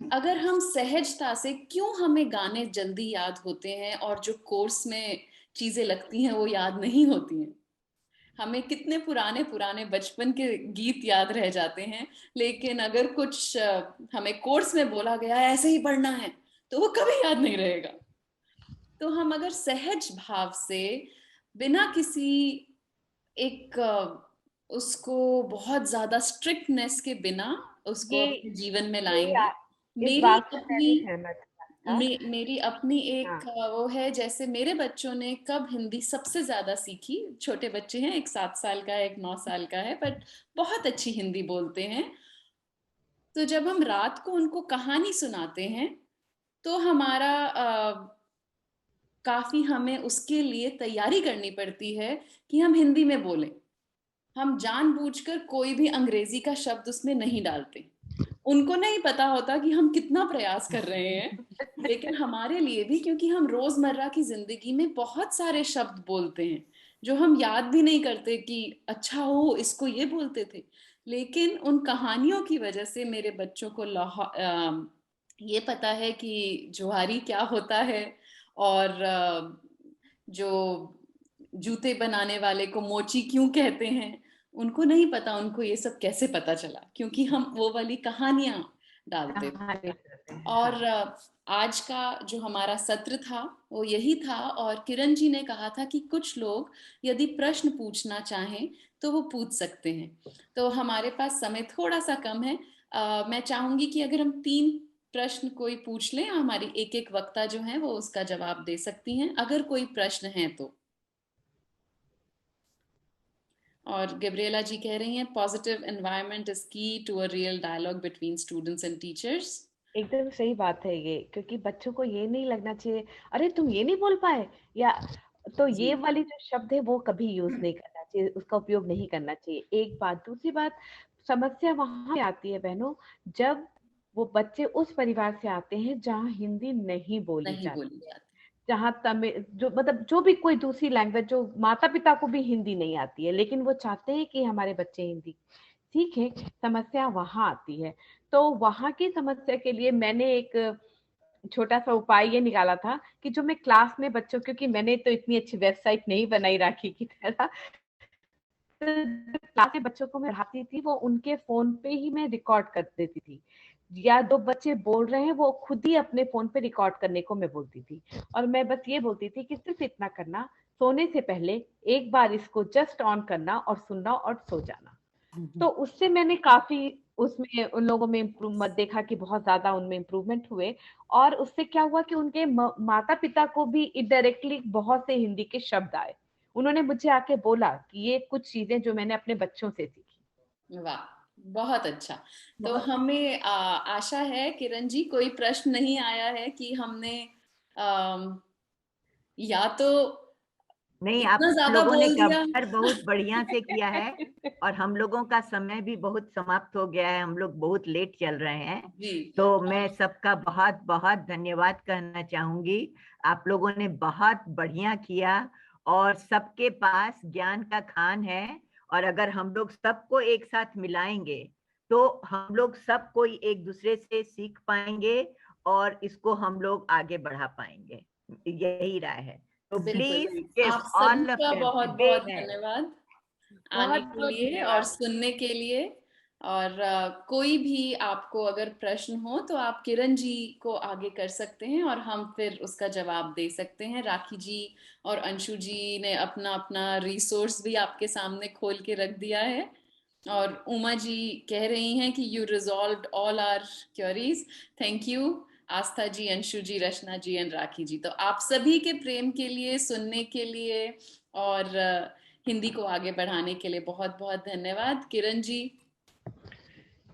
अगर हम सहजता से, क्यों हमें गाने जल्दी याद होते हैं और जो कोर्स में चीजें लगती हैं वो याद नहीं होती हैं। हमें कितने पुराने पुराने बचपन के गीत याद रह जाते हैं, लेकिन अगर कुछ हमें कोर्स में बोला गया है ऐसे ही पढ़ना है तो वो कभी याद नहीं रहेगा। तो हम अगर सहज भाव से, बिना किसी एक उसको बहुत ज्यादा स्ट्रिक्टनेस के बिना उसको अपने जीवन में लाएंगे। मेरी अपनी एक वो है, जैसे मेरे बच्चों ने कब हिंदी सबसे ज्यादा सीखी, छोटे बच्चे हैं, एक 7 साल का है, एक 9 साल का है, बट बहुत अच्छी हिंदी बोलते हैं। तो जब हम रात को उनको कहानी सुनाते हैं तो हमारा काफी हमें उसके लिए तैयारी करनी पड़ती है कि हम हिंदी में बोलें। हम जानबूझकर कोई भी अंग्रेजी का शब्द उसमें नहीं डालते। उनको नहीं पता होता कि हम कितना प्रयास कर रहे हैं, लेकिन हमारे लिए भी, क्योंकि हम रोजमर्रा की जिंदगी में बहुत सारे शब्द बोलते हैं जो हम याद भी नहीं करते कि अच्छा हो इसको ये बोलते थे। लेकिन उन कहानियों की वजह से मेरे बच्चों को ये पता है कि जोहारी क्या होता है, और जो जूते बनाने वाले को मोची क्यों कहते हैं, उनको नहीं पता। उनको ये सब कैसे पता चला? क्योंकि हम वो वाली कहानियां डालते थे। और आज का जो हमारा सत्र था वो यही था, और किरण जी ने कहा था कि कुछ लोग यदि प्रश्न पूछना चाहें तो वो पूछ सकते हैं। तो हमारे पास समय थोड़ा सा कम है। मैं चाहूंगी कि अगर हम 3 प्रश्न कोई पूछ लें, हमारी एक वक्ता जो है वो उसका जवाब दे सकती हैं अगर कोई प्रश्न है तो। और गैब्रिएला जी कह रही हैं positive environment is key to a real dialogue between students and teachers. एकदम सही बात है ये, क्योंकि बच्चों को ये नहीं लगना चाहिए अरे तुम ये नहीं बोल पाए, या तो ये वाली जो शब्द है वो कभी यूज नहीं करना चाहिए, उसका उपयोग नहीं करना चाहिए। एक बात। दूसरी बात, समस्या वहां आती है बहनों जब वो बच्चे उस परिवार से आते हैं जहाँ हिंदी नहीं बोली जाती, जहाँ तमिल, जो मतलब जो भी कोई दूसरी लैंग्वेज, जो माता पिता को भी हिंदी नहीं आती है लेकिन वो चाहते हैं कि हमारे बच्चे हिंदी सीखें। समस्या वहां आती है। तो वहां की समस्या के लिए मैंने एक छोटा सा उपाय ये निकाला था कि जो मैं क्लास में बच्चों, क्योंकि मैंने तो इतनी अच्छी वेबसाइट नहीं बनाई राखी की तरह, तो क्लास में बच्चों को मैं पढ़ाती थी वो उनके फोन पे ही मैं रिकॉर्ड कर देती थी, या 2 बच्चे बोल रहे हैं वो खुद ही अपने फोन पे रिकॉर्ड करने को मैं बोलती थी। और मैं बस ये बोलती थी कि सिर्फ इतना करना, सोने से पहले एक बार इसको जस्ट ऑन करना और सुनना और सो जाना। तो उससे मैंने काफी उसमें उन लोगों में इम्प्रूवमेंट देखा कि बहुत ज्यादा उनमें इम्प्रूवमेंट हुए। और उससे क्या हुआ कि उनके माता पिता को भी इनडायरेक्टली बहुत से हिंदी के शब्द आए। उन्होंने मुझे आके बोला कि ये कुछ चीजें जो मैंने अपने बच्चों से सीखी। वाह, बहुत अच्छा। तो हमें आशा है किरण जी कोई प्रश्न नहीं आया है कि हमने या तो नहीं, आप लोगों ने कवर बहुत बढ़िया से किया है और हम लोगों का समय भी बहुत समाप्त हो गया है, हम लोग बहुत लेट चल रहे हैं। तो मैं सबका बहुत बहुत धन्यवाद कहना चाहूंगी। आप लोगों ने बहुत बढ़िया किया और सबके पास ज्ञान का खान है, और अगर हम लोग सबको एक साथ मिलाएंगे तो हम लोग सब कोई एक दूसरे से सीख पाएंगे और इसको हम लोग आगे बढ़ा पाएंगे। यही राय है। तो प्लीज आप सबका बहुत बहुत धन्यवाद आने के लिए और सुनने के लिए। और कोई भी आपको अगर प्रश्न हो तो आप किरण जी को आगे कर सकते हैं और हम फिर उसका जवाब दे सकते हैं। राखी जी और अंशु जी ने अपना अपना रिसोर्स भी आपके सामने खोल के रख दिया है। और उमा जी कह रही हैं कि you resolved all our queries. Thank you Aastha ji, Anshu ji, Rachna ji and Rakhi ji. तो आप सभी के प्रेम के लिए, सुनने के लिए और हिंदी को आगे बढ़ाने के लिए बहुत बहुत धन्यवाद।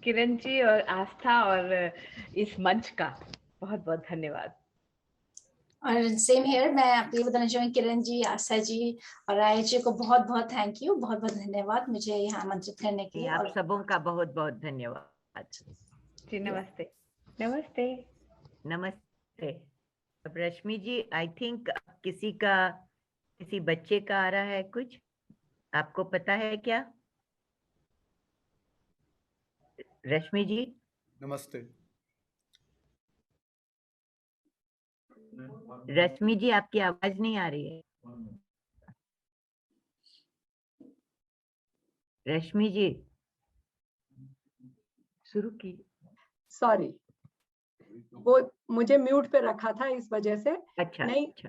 किरण जी और आस्था और इस मंच का बहुत बहुत धन्यवाद। और सेम हियर, मैं आपको ये बताना चाहूंगी किरण जी, आस्था जी और राय जी को बहुत बहुत थैंक यू, बहुत बहुत धन्यवाद मुझे यहाँ आमंत्रित करने के लिए। आप सबों का बहुत बहुत धन्यवाद जी। नमस्ते। नमस्ते। नमस्ते। अब रश्मि जी, आई थिंक किसी बच्चे का आ रहा है कुछ, आपको पता है क्या? रश्मि जी नमस्ते। रश्मि जी, आपकी आवाज नहीं आ रही है। रश्मि जी शुरू की। सॉरी, वो मुझे म्यूट पे रखा था इस वजह से। अच्छा, नहीं, अच्छा।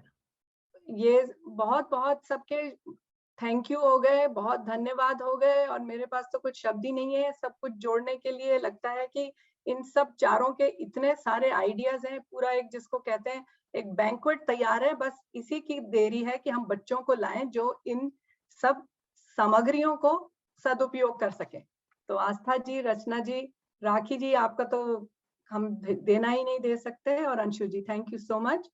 ये बहुत बहुत सबके थैंक यू हो गए, बहुत धन्यवाद हो गए, और मेरे पास तो कुछ शब्द ही नहीं है सब कुछ जोड़ने के लिए। लगता है कि इन सब चारों के इतने सारे आइडियाज हैं, पूरा एक जिसको कहते हैं एक बैंक्वेट तैयार है, बस इसी की देरी है कि हम बच्चों को लाएं जो इन सब सामग्रियों को सदुपयोग कर सके। तो आस्था जी, रचना जी, राखी जी, आपका तो हम देना ही नहीं दे सकते, और अंशु जी, थैंक यू सो मच।